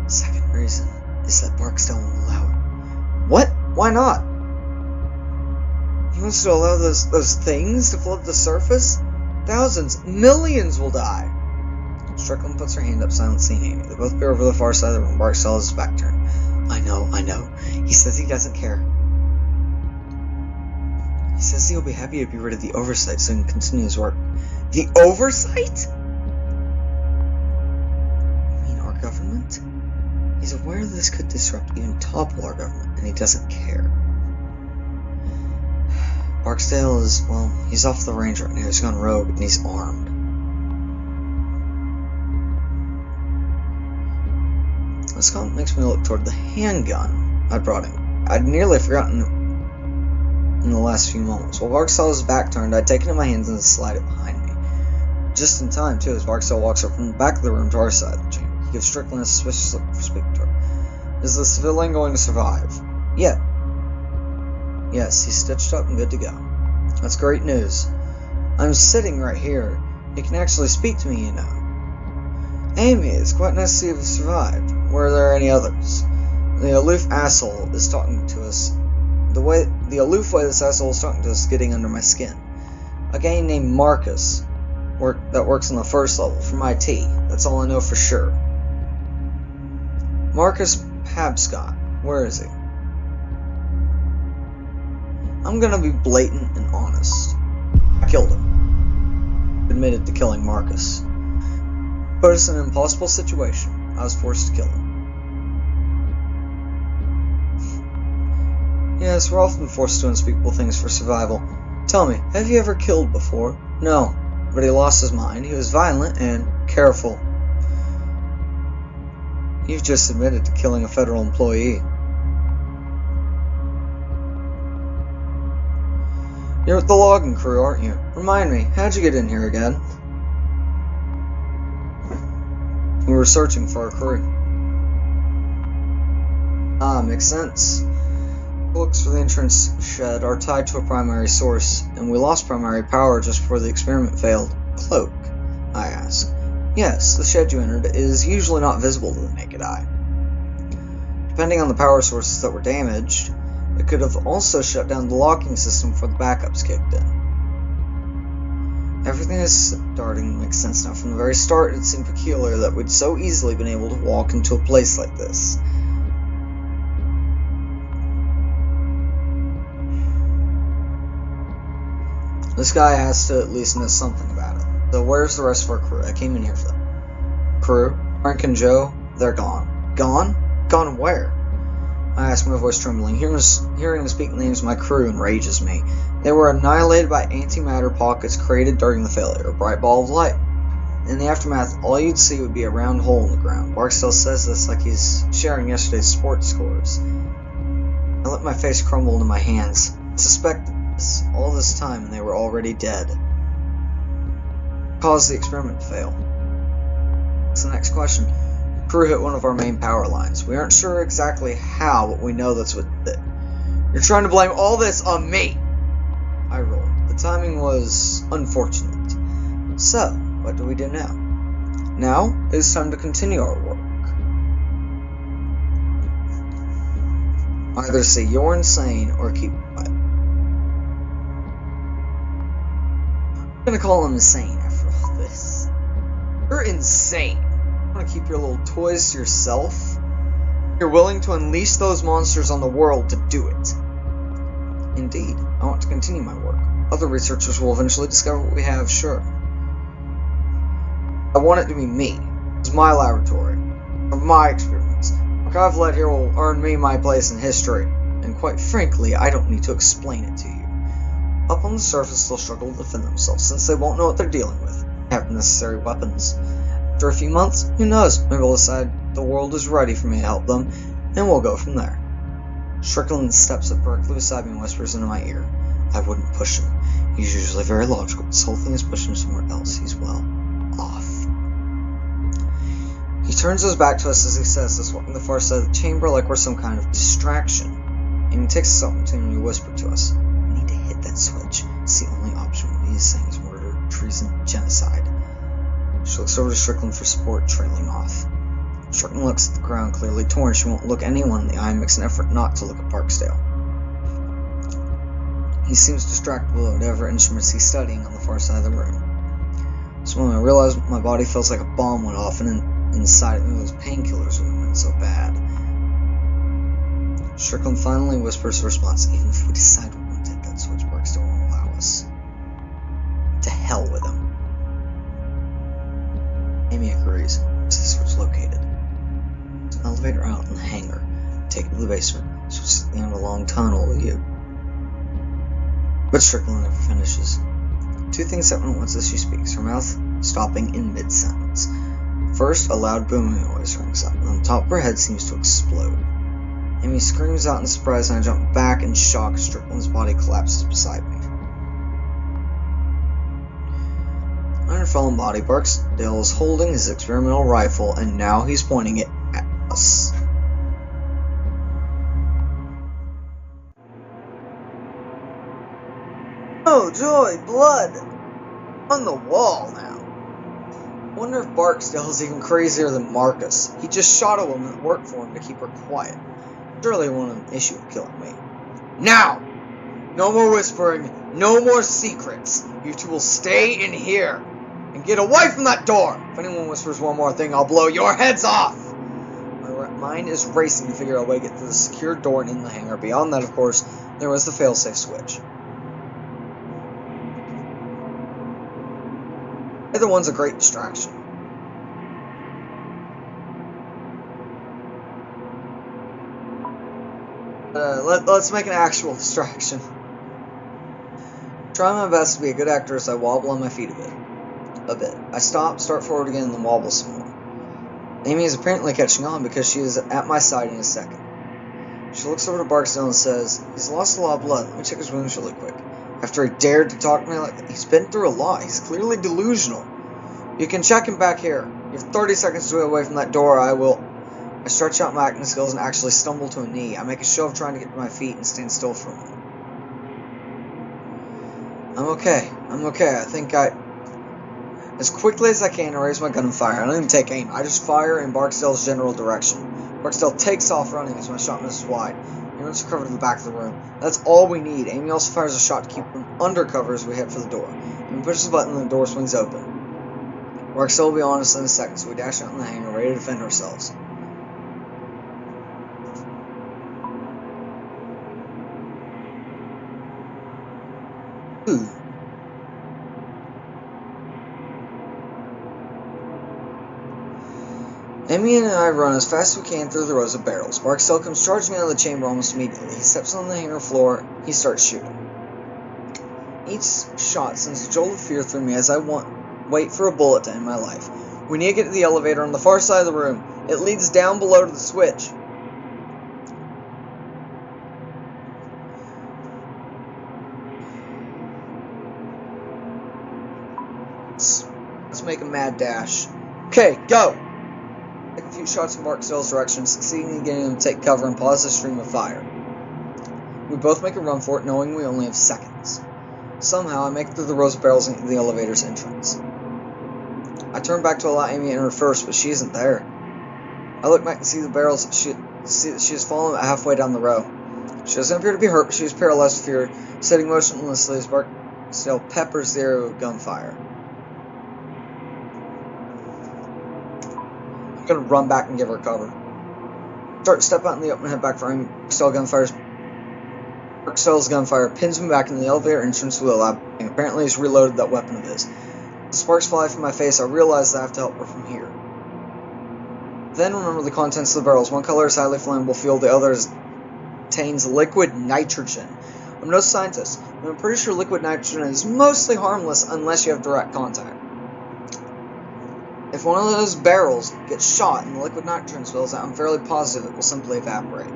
is that Barksdale won't allow it. What? Why not? He wants to allow those things to flood the surface? Thousands, millions will die. Strickland puts her hand up, silencing Amy. They both peer over the far side of the room. Barksdale has his back turned. I know. He says he doesn't care. He says he'll be happy to be rid of the oversight so he can continue his work. The oversight? You mean our government? He's aware this could disrupt, even topple our government, and he doesn't care. Barksdale is, well, he's off the range right now. He's gone rogue, and he's armed. This comment makes me look toward the handgun I brought him. I'd nearly forgotten it in the last few moments. While Barksdale was back turned, I'd taken it in my hands and slid it behind me. Just in time, too, as Barksdale walks up from the back of the room to our side of the chamber. He gives Strickland a suspicious look for speaking to her. Is the civilian going to survive? Yeah. Yes, he's stitched up and good to go. That's great news. I'm sitting right here. He can actually speak to me, you know. Amy, it's quite nice to see you've survived. Were there any others? The aloof asshole is talking to us. The aloof way this asshole is talking to us is getting under my skin. A guy named Marcus that works on the first level from IT. That's all I know for sure. Marcus Pabscott. Where is he? I'm gonna be blatant and honest. I killed him. Admitted to killing Marcus. Put us in an impossible situation. I was forced to kill him. Yes, we're often forced to do unspeakable things for survival. Tell me, have you ever killed before? No, but he lost his mind. He was violent and careful. You've just admitted to killing a federal employee. You're with the logging crew, aren't you? Remind me, how'd you get in here again? We were searching for our crew. Ah, makes sense. Books for the entrance shed are tied to a primary source, and we lost primary power just before the experiment failed. Cloak? I ask. Yes, the shed you entered is usually not visible to the naked eye. Depending on the power sources that were damaged, it could have also shut down the locking system before the backups kicked in. Everything is starting to make sense now. From the very start, it seemed peculiar that we'd so easily been able to walk into a place like this. This guy has to at least know something about it. So where's the rest of our crew? I came in here for them. Crew? Frank and Joe? They're gone. Gone? Gone where? I asked, my voice trembling. Hearing them speak the names of my crew enrages me. They were annihilated by antimatter pockets created during the failure, a bright ball of light. In the aftermath, all you'd see would be a round hole in the ground. Barksdale says this like he's sharing yesterday's sports scores. I let my face crumble into my hands. I suspected this all this time, and they were already dead. Caused the experiment to fail. That's the next question. The crew hit one of our main power lines. We aren't sure exactly how, but we know that's what did it. You're trying to blame all this on me! I rolled. The timing was unfortunate. So, what do we do now? Now, it's time to continue our work. Either say you're insane or keep quiet. I'm gonna call him insane after all this. You're insane. You want to keep your little toys to yourself? You're willing to unleash those monsters on the world to do it. Indeed, I want to continue my work. Other researchers will eventually discover what we have, sure. I want it to be me. It's my laboratory. Or my experiments. What I've led here will earn me my place in history. And quite frankly, I don't need to explain it to you. Up on the surface, they'll struggle to defend themselves, since they won't know what they're dealing with. They have necessary weapons. After a few months, who knows, maybe they'll decide the world is ready for me to help them, and we'll go from there. Strickland steps up directly beside me and whispers into my ear. I wouldn't push him. He's usually very logical. This whole thing is pushing him somewhere else. He's, well, off. He turns his back to us as he says this, walking the far side of the chamber like we're some kind of distraction. And he takes this opportunity to whisper to us. We need to hit that switch. It's the only option. What he's saying is murder, treason, genocide. She looks over to Strickland for support, trailing off. Strickland looks at the ground, clearly torn. She won't look anyone in the eye and makes an effort not to look at Barksdale. He seems distracted with whatever instruments he's studying on the far side of the room. So when I realize my body feels like a bomb went off, and inside of me those painkillers wouldn't been so bad. Strickland finally whispers a response. Even if we decide we want to hit that switch, Barksdale won't allow us. To hell with him. Amy agrees. Where's the switch located? an elevator out in the hangar. Take it to the basement. So it's the end of a long tunnel with you. But Strickland never finishes. Two things happen at once as she speaks, her mouth stopping in mid-sentence. First, a loud booming noise rings up, and on the top of her head seems to explode. Amy screams out in surprise, and I jump back in shock as Strickland's body collapses beside me. On her fallen body, Barksdale is holding his experimental rifle, and now he's pointing it at us. Oh joy, blood! On the wall now. I wonder if Barksdale is even crazier than Marcus. He just shot a woman that worked for him to keep her quiet. Surely he won't have an issue with killing me. Now! No more whispering, no more secrets. You two will stay in here. And get away from that door! If anyone whispers one more thing, I'll blow your heads off! My mind is racing to figure out a way to get to the secure door and in the hangar. Beyond that, of course, there was the failsafe switch. Either one's a great distraction. Let's make an actual distraction. Try my best to be a good actor as I wobble on my feet a bit. I stop, start forward again, and then wobble some more. Amy is apparently catching on because she is at my side in a second. She looks over to Barksdale and says, "He's lost a lot of blood. Let me check his wounds really quick." After he dared to talk to me like that, he's been through a lot. He's clearly delusional. You can check him back here. You have 30 seconds to get away from that door. I stretch out my acting skills and actually stumble to a knee. I make a show of trying to get to my feet and stand still for a moment. I'm okay. I think as quickly as I can, I raise my gun and fire. I don't even take aim. I just fire in Barksdale's general direction. Barksdale takes off running as my shot misses wide. He runs for cover to the back of the room. That's all we need. Amy also fires a shot to keep him under cover as we head for the door. Amy pushes the button and the door swings open. Barksdale will be on us in a second, so we dash out in the hangar, ready to defend ourselves. Amy and I run as fast as we can through the rows of barrels. Barksdale comes charging out of the chamber almost immediately. He steps on the hangar floor. He starts shooting. Each shot sends a jolt of fear through me as I wait for a bullet to end my life. We need to get to the elevator on the far side of the room. It leads down below to the switch. Let's make a mad dash. Okay, go! Take a few shots in Barksdale's direction, succeeding in getting him to take cover and pause the stream of fire. We both make a run for it, knowing we only have seconds. Somehow, I make it through the rows of barrels into the elevator's entrance. I turn back to allow Amy to enter first, but she isn't there. I look back and see the barrels. See that she has fallen about halfway down the row. She doesn't appear to be hurt, but she is paralyzed with fear, sitting motionlessly as Barksdale peppers the area with gunfire. I'm gonna run back and give her cover. Step out in the open and head back for Amy. Barksdale's gunfire pins me back in the elevator entrance to the lab, and apparently he's reloaded that weapon of his. The sparks fly from my face. I realize that I have to help her from here. Then remember the contents of the barrels. One color is highly flammable fuel, the other contains liquid nitrogen. I'm no scientist, but I'm pretty sure liquid nitrogen is mostly harmless unless you have direct contact. If one of those barrels gets shot and the liquid nitrogen spills out, I'm fairly positive it will simply evaporate.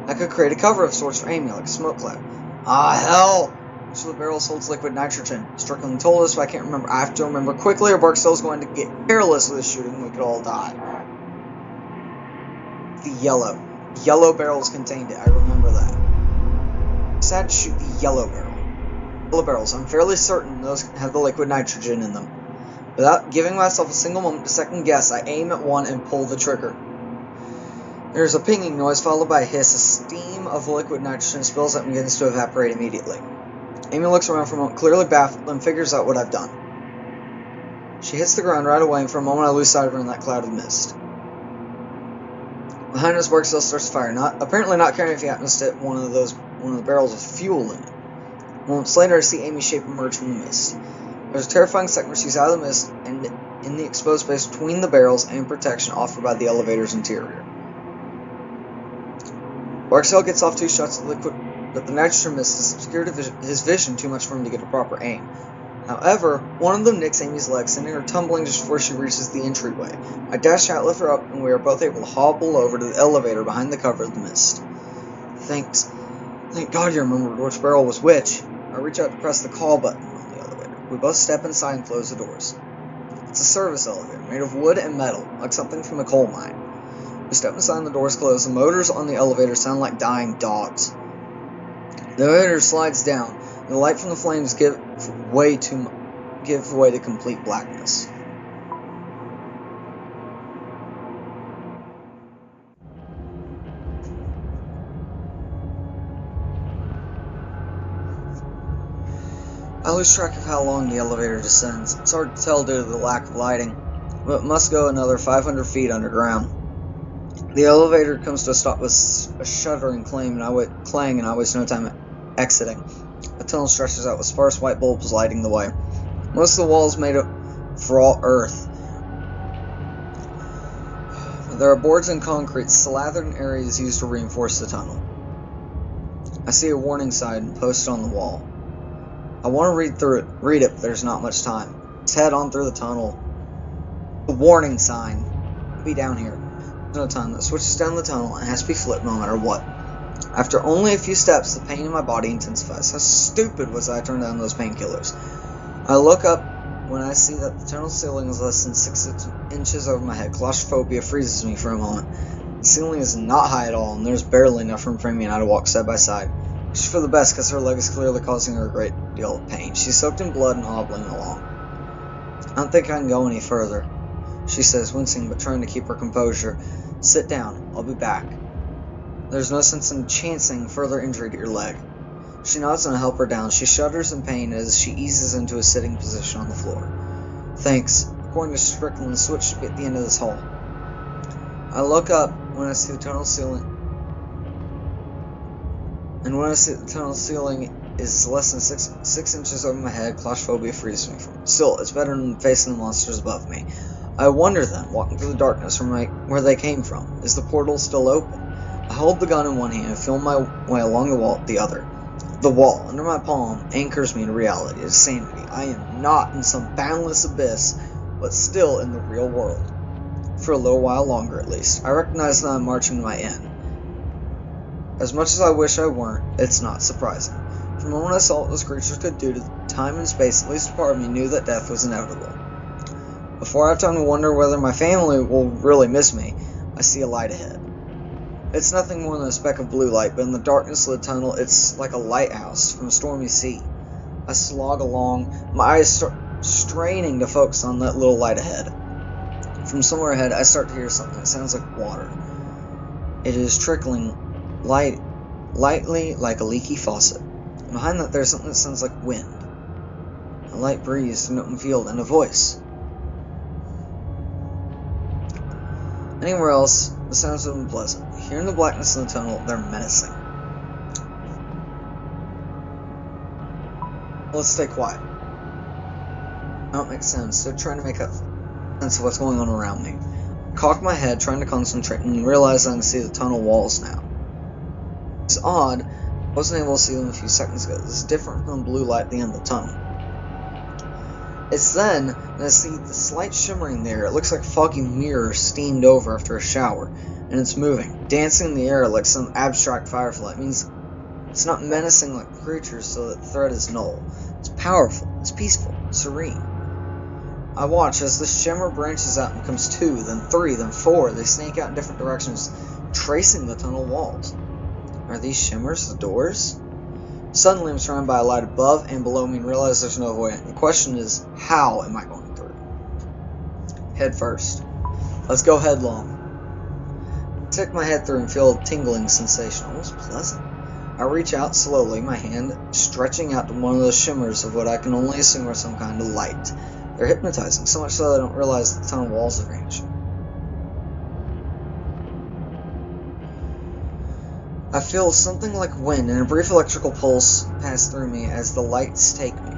That could create a cover of sorts for Amy, like a smoke cloud. Ah, hell! Each of the barrels holds liquid nitrogen. Strickland told us, but I can't remember. I have to remember quickly or Barksdale's going to get careless with this shooting and we could all die. The yellow barrels contained it. I remember that. I decided to shoot the yellow barrel. Yellow barrels. I'm fairly certain those have the liquid nitrogen in them. Without giving myself a single moment to second guess, I aim at one and pull the trigger. There's a pinging noise followed by a hiss. A steam of liquid nitrogen spills up and begins to evaporate immediately. Amy looks around for a moment, clearly baffled, and figures out what I've done. She hits the ground right away, and for a moment I lose sight of her in that cloud of mist. Behind us, Barksdale starts to fire, apparently not caring if he happens to hit one of the barrels with fuel in it. Moments later, I see Amy's shape emerge from the mist. There's a terrifying second where she's out of the mist and in the exposed space between the barrels and protection offered by the elevator's interior. Barksdale gets off 2 shots of liquid, but the nitrogen mist has obscured his vision too much for him to get a proper aim. However, one of them nicks Amy's leg, sending her tumbling just before she reaches the entryway. I dash out, lift her up, and we are both able to hobble over to the elevator behind the cover of the mist. Thank God you remembered which barrel was which. I reach out to press the call button on the elevator. We both step inside and close the doors. It's a service elevator, made of wood and metal, like something from a coal mine. We step inside and the doors close. The motors on the elevator sound like dying dogs. The elevator slides down, and the light from the flames give way to complete blackness. I lose track of how long the elevator descends. It's hard to tell due to the lack of lighting, but it must go another 500 feet underground. The elevator comes to a stop with a shuddering clang, and I waste no time exiting. The tunnel stretches out with sparse white bulbs lighting the way. Most of the walls made of raw earth. There are boards and concrete slathered in areas used to reinforce the tunnel. I see a warning sign posted on the wall. I want to read it, but there's not much time. Let's head on through the tunnel. The warning sign. Be down here. There's no time. That switches down the tunnel and has to be flipped no matter what. After only a few steps, the pain in my body intensifies. How stupid was I to turn down those painkillers? I look up when I see that the tunnel ceiling is less than 6 inches over my head. Claustrophobia freezes me for a moment. The ceiling is not high at all, and there's barely enough room for Amy and I to walk side by side. Which is for the best, because her leg is clearly causing her a great deal of pain. She's soaked in blood and hobbling along. I don't think I can go any further, she says, wincing but trying to keep her composure. Sit down. I'll be back. There's no sense in chancing further injury to your leg. She nods and I help her down. She shudders in pain as she eases into a sitting position on the floor. Thanks. According to Strickland, the switch should be at the end of this hall. I look up when I see the tunnel ceiling. And when I see the tunnel ceiling is less than 6 inches over my head, claustrophobia freezes me from it. Still, it's better than facing the monsters above me. I wonder then, walking through the darkness from where they came from, is the portal still open? I hold the gun in one hand and feel my way along the wall with the other. The wall, under my palm, anchors me to reality, to sanity. I am not in some boundless abyss, but still in the real world. For a little while longer, at least. I recognize that I'm marching to my end. As much as I wish I weren't, it's not surprising. From the moment I saw what those creatures could do to time and space, at least a part of me knew that death was inevitable. Before I have time to wonder whether my family will really miss me, I see a light ahead. It's nothing more than a speck of blue light, but in the darkness of the tunnel, it's like a lighthouse from a stormy sea. I slog along, my eyes straining to focus on that little light ahead. From somewhere ahead, I start to hear something that sounds like water. It is trickling lightly like a leaky faucet. Behind that, there's something that sounds like wind. A light breeze, an open field, and a voice. Anywhere else, the sounds would have been pleasant. Here in the blackness of the tunnel, they're menacing. Let's stay quiet. I don't make sense, so trying to make a sense of what's going on around me. I cock my head, trying to concentrate, and realize I can see the tunnel walls now. It's odd, I wasn't able to see them a few seconds ago. This is different from the blue light at the end of the tunnel. It's then that I see the slight shimmering there. It looks like a foggy mirror steamed over after a shower, and it's moving, dancing in the air like some abstract firefly. It means it's not menacing like creatures, so that the threat is null. It's powerful, it's peaceful, serene. I watch as the shimmer branches out and becomes 2, then 3, then 4. They snake out in different directions, tracing the tunnel walls. Are these shimmers the doors? Suddenly I'm surrounded by a light above and below me and realize there's no way. The question is, how am I going through? Head first. Let's go headlong. I stick my head through and feel a tingling sensation, almost pleasant. I reach out slowly, my hand stretching out to one of those shimmers of what I can only assume are some kind of light. They're hypnotizing, so much so that I don't realize that the tunnel walls are vanishing. I feel something like wind and a brief electrical pulse pass through me as the lights take me.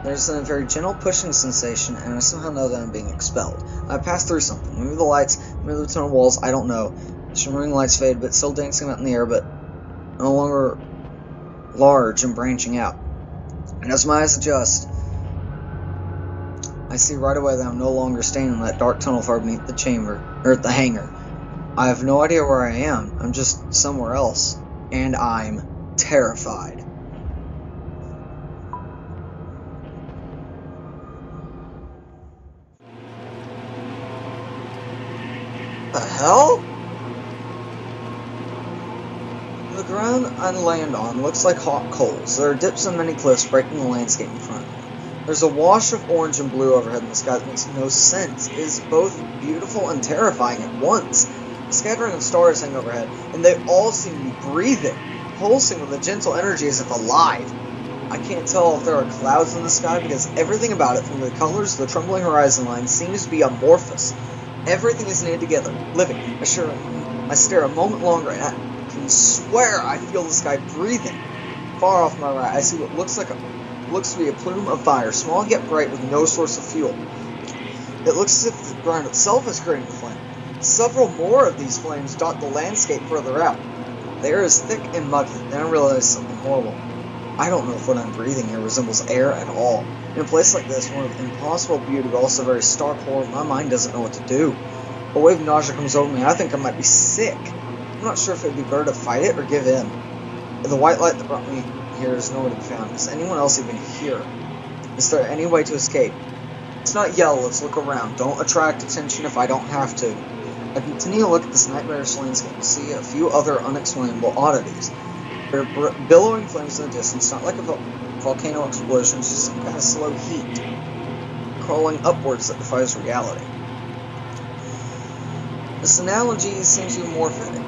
There's a very gentle pushing sensation, and I somehow know that I'm being expelled. I pass through something. Maybe the lights, maybe the tunnel walls, I don't know. Shimmering lights fade, but still dancing out in the air, but no longer large and branching out. And as my eyes adjust, I see right away that I'm no longer staying in that dark tunnel far beneath the the hangar. I have no idea where I am. I'm just somewhere else. And I'm terrified. The hell? The ground I land on looks like hot coals. There are dips and many cliffs breaking the landscape in front of me. There's a wash of orange and blue overhead in the sky that makes no sense. It is both beautiful and terrifying at once. A scattering of stars hang overhead, and they all seem to be breathing, pulsing with a gentle energy as if alive. I can't tell if there are clouds in the sky because everything about it, from the colors to the trembling horizon line, seems to be amorphous. Everything is knitted together, living. I stare a moment longer, and I can swear I feel the sky breathing. Far off my right, I see what looks to be a plume of fire, small yet bright with no source of fuel. It looks as if the ground itself is creating the flame. Several more of these flames dot the landscape further out. The air is thick and muggy. Then I realize something horrible. I don't know if what I'm breathing here resembles air at all. In a place like this, one of impossible beauty but also very stark horror, my mind doesn't know what to do. A wave of nausea comes over me, and I think I might be sick. I'm not sure if it would be better to fight it or give in. The white light that brought me here is nowhere to be found. Is anyone else even here? Is there any way to escape? Let's not yell, let's look around. Don't attract attention if I don't have to. I continue to look at this nightmarish landscape and see a few other unexplainable oddities. There are billowing flames in the distance, not like a volcano explosion, just some kind of slow heat, crawling upwards that defies reality. This analogy seems even more fitting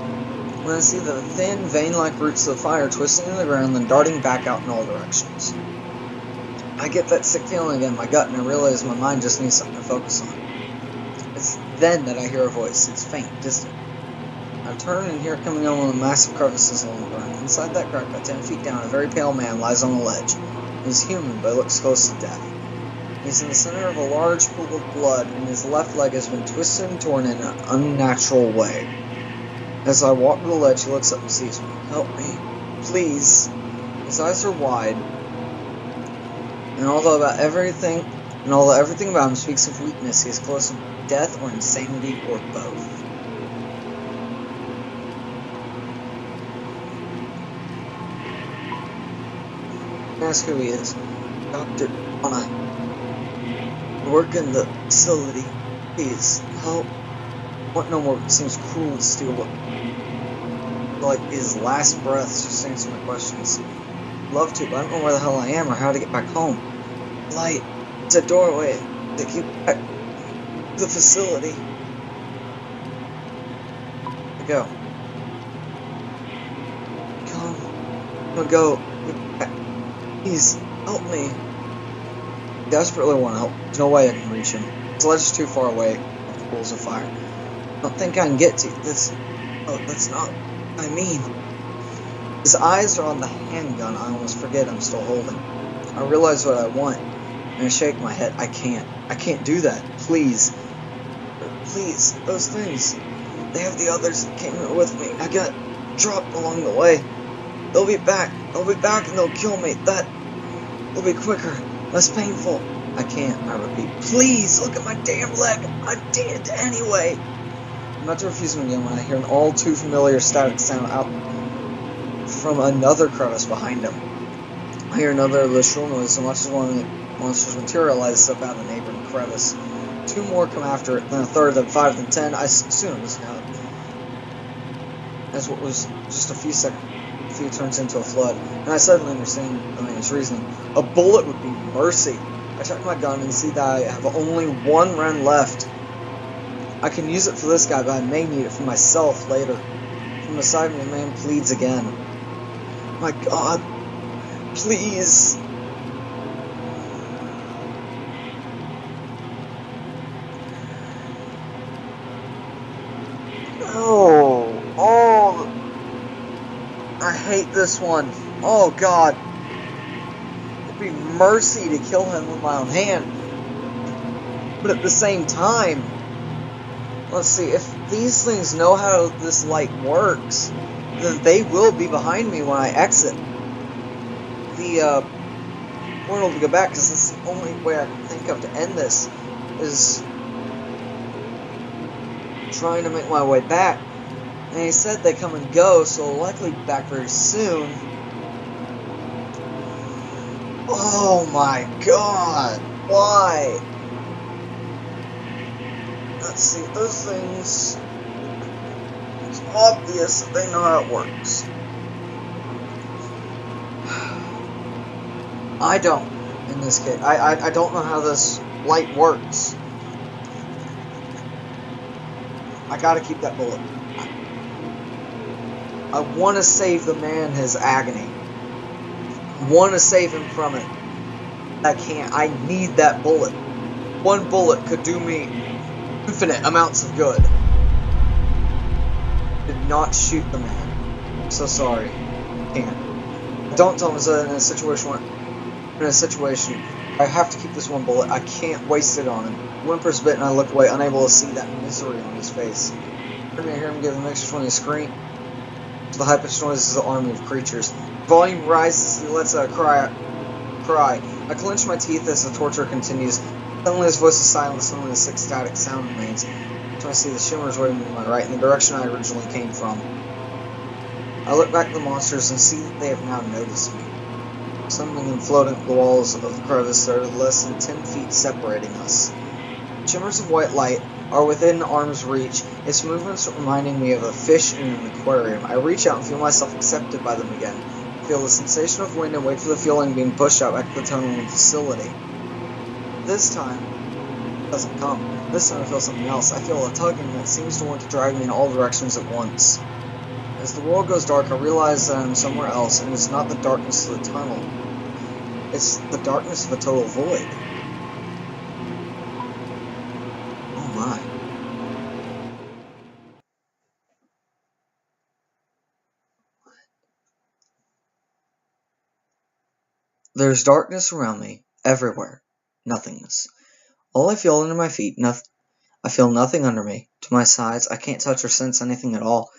when I see the thin, vein-like roots of the fire twisting in the ground, then darting back out in all directions. I get that sick feeling again in my gut, and I realize my mind just needs something to focus on. It's then that I hear a voice. It's faint, distant. I turn and hear it coming on one of the massive crevices along the ground. Inside that crack, about 10 feet down, a very pale man lies on the ledge. He's human, but looks close to death. He's in the center of a large pool of blood, and his left leg has been twisted and torn in an unnatural way. As I walk to the ledge, he looks up and sees me. Help me, please. His eyes are wide, and although everything about him speaks of weakness, he is close to death or insanity or both. Ask who he is. Dr. Anna. Work in the facility. Please, help. What no more seems cruel to steal like his last breath just answer my questions. Love to, but I don't know where the hell I am or how to get back home. Light. It's a doorway to keep back the facility. I go. Come. I'm gonna go. Please, help me. I desperately want to help. There's no way I can reach him. His ledge is too far away from the pools of fire. I don't think I can get to this. Oh, that's not what I mean. His eyes are on the handgun I almost forget I'm still holding. I realize what I want, and I shake my head. I can't do that. Please. Please, those things. They have the others that came here with me. I got dropped along the way. They'll be back and they'll kill me. That'll be quicker, less painful. I can't, I repeat. Please, look at my damn leg. I'm dead anyway. I'm about to refuse him again when I hear an all too familiar static sound out from another crevice behind him. I hear another of those shrill noises and watch as one of the monsters materializes up out of the neighboring crevice. Two more come after it, then a third, then 5, then 10. I soon was out. As what was just a few turns into a flood, and I suddenly understand the man's reasoning. A bullet would be mercy. I check my gun and see that I have only one round left. I can use it for this guy, but I may need it for myself later. From beside me, the man pleads again. My God, please. I hate this one. Oh God. It'd be mercy to kill him with my own hand. But at the same time, let's see, if these things know how this light works, then they will be behind me when I exit the portal to go back, because this is the only way I can think of to end this, is trying to make my way back. And he said they come and go, so I'll likely be back very soon. Oh my god, why? Let's see, those things, it's obvious that they know how it works. I don't, in this case. I don't know how this light works. I gotta keep that bullet. I want to save the man his agony. I want to save him from it. I can't. I need that bullet. One bullet could do me infinite amounts of good. Did not shoot the man. I'm so sorry. Can't. Don't tell him it's in a situation where, I have to keep this one bullet. I can't waste it on him. Whimpers a bit and I look away, unable to see that misery on his face. I hear him give a mixture between a scream. The high-pitched noise is an army of creatures. Volume rises as he lets out a cry. I clench my teeth as the torture continues. Suddenly his voice is silenced, only a sick static sound remains. So I see the shimmers waving to my right in the direction I originally came from. I look back at the monsters and see that they have now noticed me. Some of them floating up the walls of the crevice that are less than 10 feet separating us. Shimmers of white light are within arm's reach, its movements reminding me of a fish in an aquarium. I reach out and feel myself accepted by them again. I feel the sensation of wind and wait for the feeling of being pushed out back to the tunneling facility. This time, it doesn't come. This time I feel something else. I feel a tugging that seems to want to drag me in all directions at once. As the world goes dark, I realize that I'm somewhere else, and it's not the darkness of the tunnel. It's the darkness of a total void. Oh my. There's darkness around me, everywhere. Nothingness. All I feel under my feet, I feel nothing under me. To my sides, I can't touch or sense anything at all.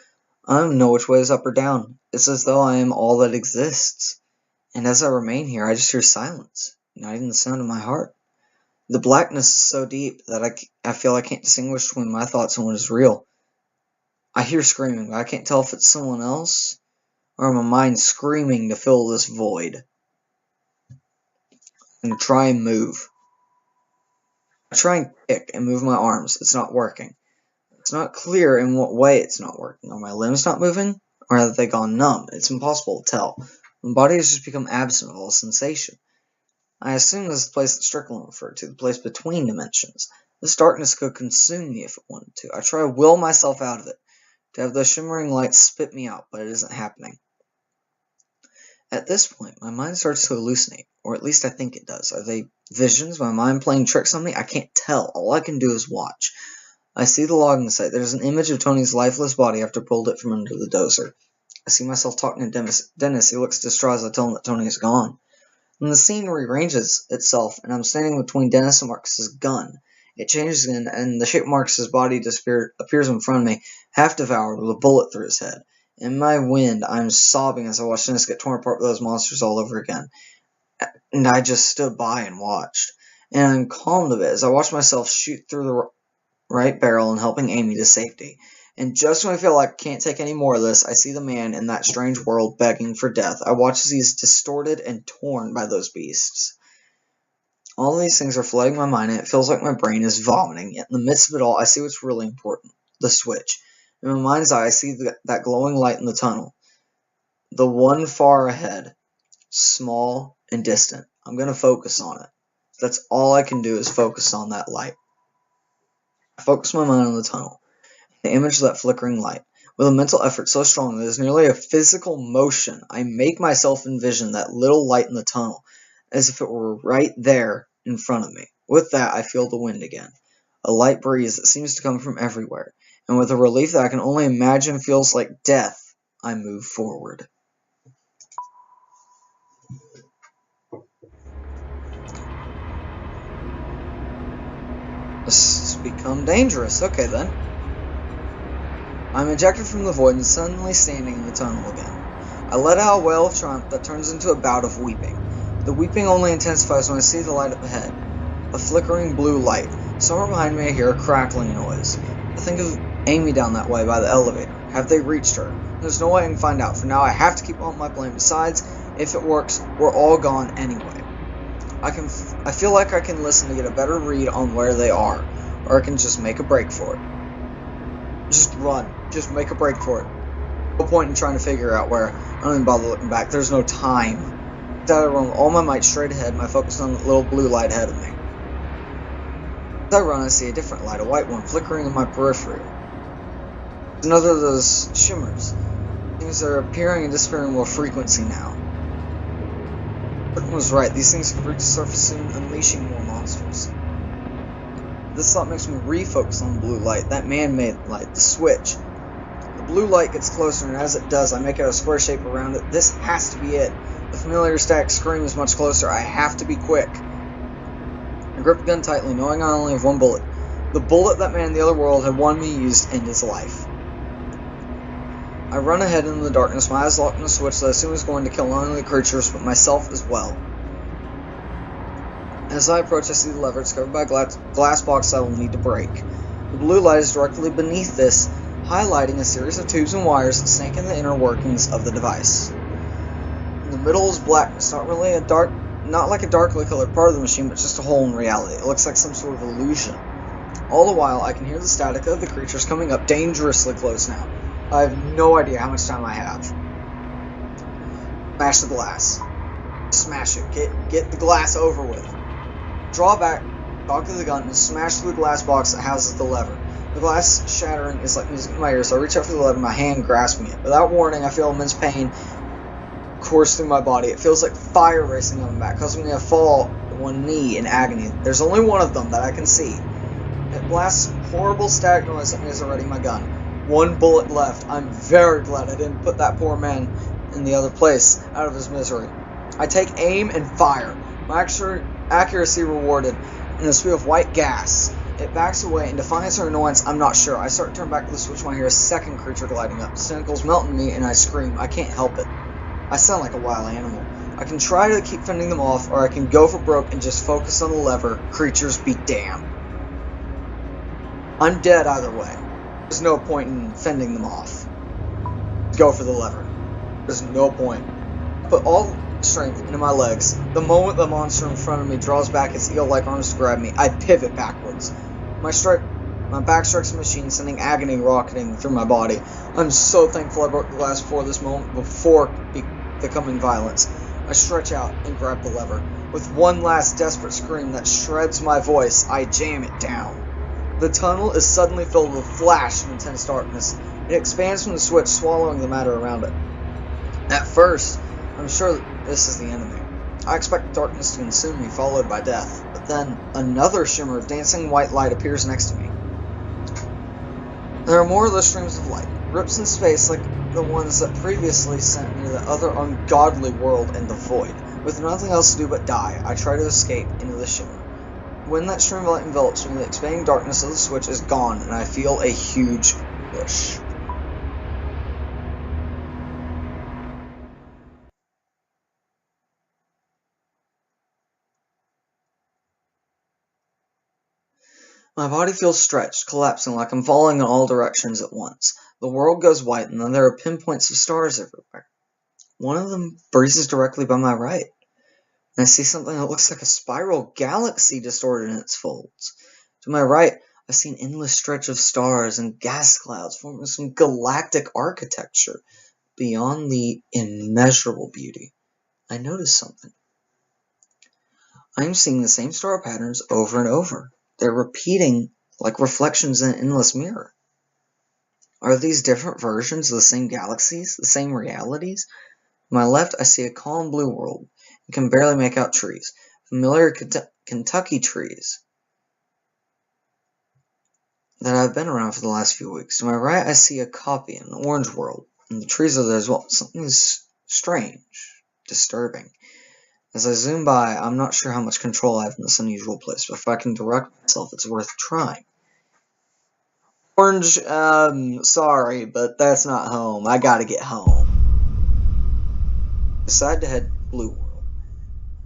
I don't know which way is up or down. It's as though I am all that exists. And as I remain here, I just hear silence, not even the sound of my heart. The blackness is so deep that I feel I can't distinguish between my thoughts and what is real. I hear screaming, but I can't tell if it's someone else or my mind screaming to fill this void. I'm going to try and move. I try and kick and move my arms. It's not working. It's not clear in what way it's not working. Are my limbs not moving? Or have they gone numb? It's impossible to tell. My body has just become absent of all sensation. I assume this is the place that Strickland referred to, the place between dimensions. This darkness could consume me if it wanted to. I try to will myself out of it, to have those shimmering lights spit me out, but it isn't happening. At this point, my mind starts to hallucinate, or at least I think it does. Are they visions? My mind playing tricks on me? I can't tell. All I can do is watch. I see the log in sight. There's an image of Tony's lifeless body after I pulled it from under the dozer. I see myself talking to Dennis. He looks distraught as I tell him that Tony is gone. Then the scene rearranges itself, and I'm standing between Dennis and Marcus's gun. It changes again, and the shape of Marcus's body appears in front of me, half devoured with a bullet through his head. In my wind, I'm sobbing as I watch Dennis get torn apart by those monsters all over again. And I just stood by and watched. And I'm calmed a bit as I watch myself shoot through the right barrel and helping Amy to safety. And just when I feel like I can't take any more of this, I see the man in that strange world begging for death. I watch as he's distorted and torn by those beasts. All these things are flooding my mind, and it feels like my brain is vomiting. Yet in the midst of it all, I see what's really important. The switch. In my mind's eye, I see that glowing light in the tunnel. The one far ahead. Small and distant. I'm going to focus on it. That's all I can do is focus on that light. I focus my mind on the tunnel. The image of that flickering light. With a mental effort so strong that it is nearly a physical motion, I make myself envision that little light in the tunnel, as if it were right there in front of me. With that, I feel the wind again. A light breeze that seems to come from everywhere. And with a relief that I can only imagine feels like death, I move forward. This has become dangerous. Okay, then. I'm ejected from the void and suddenly standing in the tunnel again. I let out a wail of triumph that turns into a bout of weeping. The weeping only intensifies when I see the light up ahead. A flickering blue light. Somewhere behind me I hear a crackling noise. I think of Amy down that way by the elevator. Have they reached her? There's no way I can find out. For now I have to keep on my plan. Besides, if it works, we're all gone anyway. I feel like I can listen to get a better read on where they are. Or I can just make a break for it. Just run. Just make a break for it. No point in trying to figure out where. I don't even bother looking back. There's no time. I run with all my might straight ahead, my focus on the little blue light ahead of me. As I run, I see a different light, a white one, flickering in my periphery. It's another of those shimmers. Things are appearing and disappearing more frequency now. Burton was right. These things could reach the surface soon, unleashing more monsters. This thought makes me refocus on the blue light, that man-made light, the switch. The blue light gets closer, and as it does, I make out a square shape around it. This has to be it. The familiar static scream is much closer. I have to be quick. I grip the gun tightly, knowing I only have one bullet. The bullet that man in the other world had wanted me to use to end his life. I run ahead into the darkness, my eyes locked on the switch that I assume is going to kill not only the creatures, but myself as well. As I approach, I see the lever. It's covered by a glass box I will need to break. The blue light is directly beneath this, highlighting a series of tubes and wires that snake in the inner workings of the device. In the middle is blackness, not like a darkly colored part of the machine, but just a hole in reality. It looks like some sort of illusion. All the while, I can hear the static of the creatures coming up dangerously close now. I have no idea how much time I have. Smash the glass. Smash it. Get the glass over with. Draw back, cock of the gun, and smash through the glass box that houses the lever. The glass shattering is like music in my ears, so I reach out for the lever, my hand grasping it. Without warning, I feel immense pain course through my body. It feels like fire racing up my back, causing me to fall to one knee in agony. There's only one of them that I can see. It blasts horrible static noise at me as I ready my gun. One bullet left. I'm very glad I didn't put that poor man in the other place out of his misery. I take aim and fire. My accuracy rewarded in a spew of white gas. It backs away. In defiance or annoyance, I'm not sure. I start to turn back to the switch when I hear a second creature gliding up. The tentacles melt in me and I scream. I can't help it. I sound like a wild animal. I can try to keep fending them off, or I can go for broke and just focus on the lever. Creatures be damned. I'm dead either way. There's no point in fending them off. Go for the lever. There's no point. I put all strength into my legs. The moment the monster in front of me draws back its eel-like arms to grab me, I pivot backwards. My back strikes the machine, sending agony rocketing through my body. I'm so thankful I broke the glass before this moment, before becoming violence. I stretch out and grab the lever. With one last desperate scream that shreds my voice, I jam it down. The tunnel is suddenly filled with a flash of intense darkness. It expands from the switch, swallowing the matter around it. At first, I'm sure that this is the enemy. I expect darkness to consume me, followed by death. But then, another shimmer of dancing white light appears next to me. There are more of those streams of light, rips in space like the ones that previously sent me to the other ungodly world in the void. With nothing else to do but die, I try to escape into the shimmer. When that stream of light envelops me, the expanding darkness of the switch is gone, and I feel a huge push. My body feels stretched, collapsing like I'm falling in all directions at once. The world goes white, and then there are pinpoints of stars everywhere. One of them breezes directly by my right, and I see something that looks like a spiral galaxy distorted in its folds. To my right, I see an endless stretch of stars and gas clouds forming some galactic architecture. Beyond the immeasurable beauty, I notice something. I'm seeing the same star patterns over and over. They're repeating like reflections in an endless mirror. Are these different versions of the same galaxies, the same realities? To my left, I see a calm blue world and can barely make out trees. Familiar Kentucky trees that I've been around for the last few weeks. To my right, I see a copy, an orange world, and the trees are there as well. Something is strange, disturbing. As I zoom by, I'm not sure how much control I have in this unusual place, but if I can direct myself, it's worth trying. Orange, sorry, but that's not home. I gotta get home. Decide to head Blue World.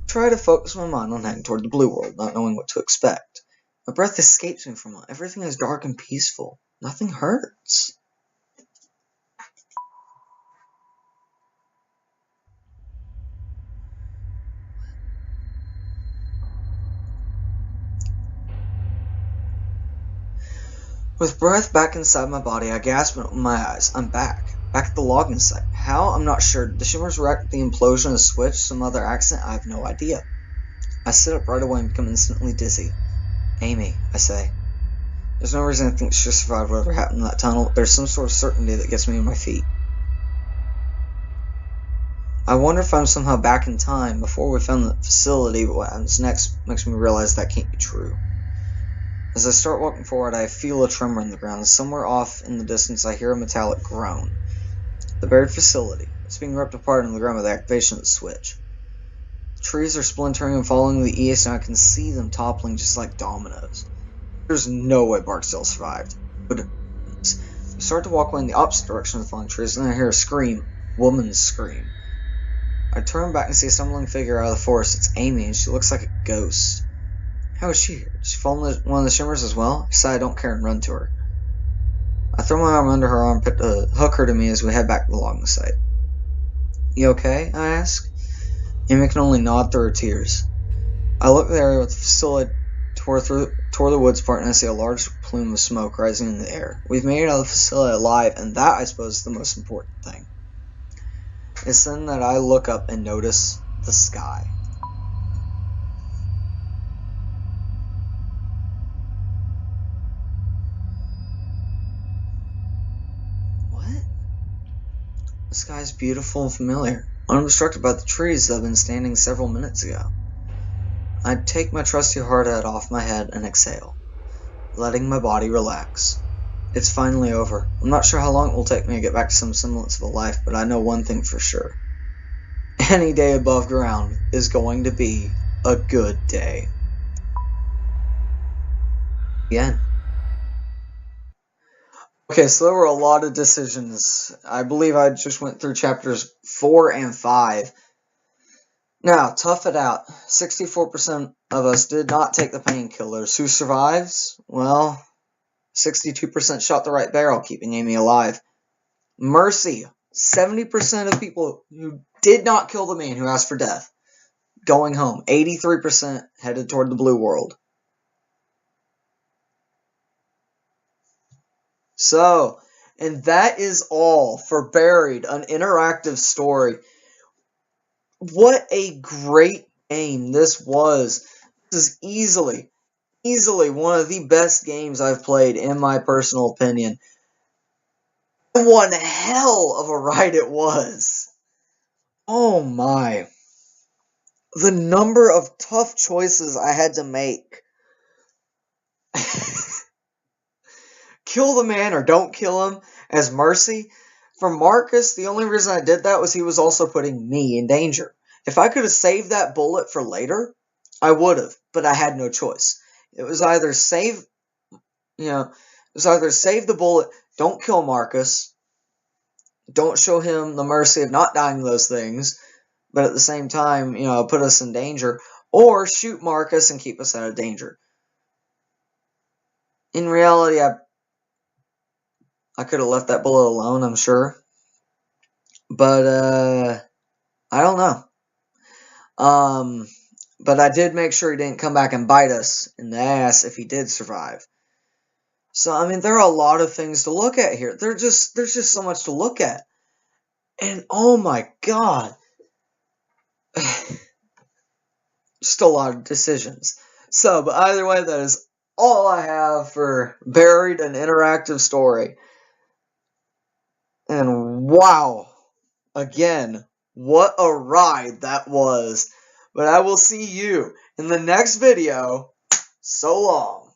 Try to focus my mind on heading toward the Blue World, not knowing what to expect. My breath escapes me from it. Everything is dark and peaceful. Nothing hurts. With breath back inside my body, I gasp and open my eyes. I'm back. Back at the logging site. How? I'm not sure. Did the shimmers react the implosion of the switch? Some other accident? I have no idea. I sit up right away and become instantly dizzy. Amy, I say. There's no reason I think she survived whatever happened in that tunnel, but there's some sort of certainty that gets me on my feet. I wonder if I'm somehow back in time before we found the facility, but what happens next makes me realize that can't be true. As I start walking forward, I feel a tremor in the ground, and somewhere off in the distance I hear a metallic groan. The buried facility. It's being ripped apart in the ground by the activation of the switch. The trees are splintering and falling to the east, and I can see them toppling just like dominoes. There's no way Barksdale survived. But I start to walk away in the opposite direction of the falling trees, and then I hear a scream. Woman's scream. I turn back and see a stumbling figure out of the forest. It's Amy, and she looks like a ghost. How is she here? Did she fall in one of the shimmers as well? I decide I don't care and run to her. I throw my arm under her armpit to hook her to me as we head back to the logging site. You okay? I ask. Amy can only nod through her tears. I look at the area with the facility toward the woods part, and I see a large plume of smoke rising in the air. We've made it out of the facility alive, and that, I suppose, is the most important thing. It's then that I look up and notice the sky. The sky is beautiful and familiar, unobstructed by the trees that have been standing several minutes ago. I take my trusty hard hat off my head and exhale, letting my body relax. It's finally over. I'm not sure how long it will take me to get back to some semblance of a life, but I know one thing for sure. Any day above ground is going to be a good day. Again. Okay, so there were a lot of decisions. I believe I just went through chapters 4 and 5. Now, tough it out. 64% of us did not take the painkillers. Who survives? Well, 62% shot the right barrel, keeping Amy alive. Mercy. 70% of people who did not kill the man who asked for death. Going home. 83% headed toward the Blue World. So, and that is all for Buried, an interactive story. What a great game this was. This is easily one of the best games I've played, in my personal opinion. One hell of a ride it was. Oh my. The number of tough choices I had to make. Kill the man or don't kill him as mercy. For Marcus, the only reason I did that was he was also putting me in danger. If I could have saved that bullet for later, I would have, but I had no choice. It was either save the bullet, don't kill Marcus, don't show him the mercy of not dying to those things, but at the same time, put us in danger, or shoot Marcus and keep us out of danger. In reality, I could have left that bullet alone, I'm sure. But, I don't know. But I did make sure he didn't come back and bite us in the ass if he did survive. So, I mean, there are a lot of things to look at here. There's just so much to look at. And, oh my god. Just a lot of decisions. So, but either way, that is all I have for Buried, an interactive story. And wow, again, what a ride that was. But I will see you in the next video. So long.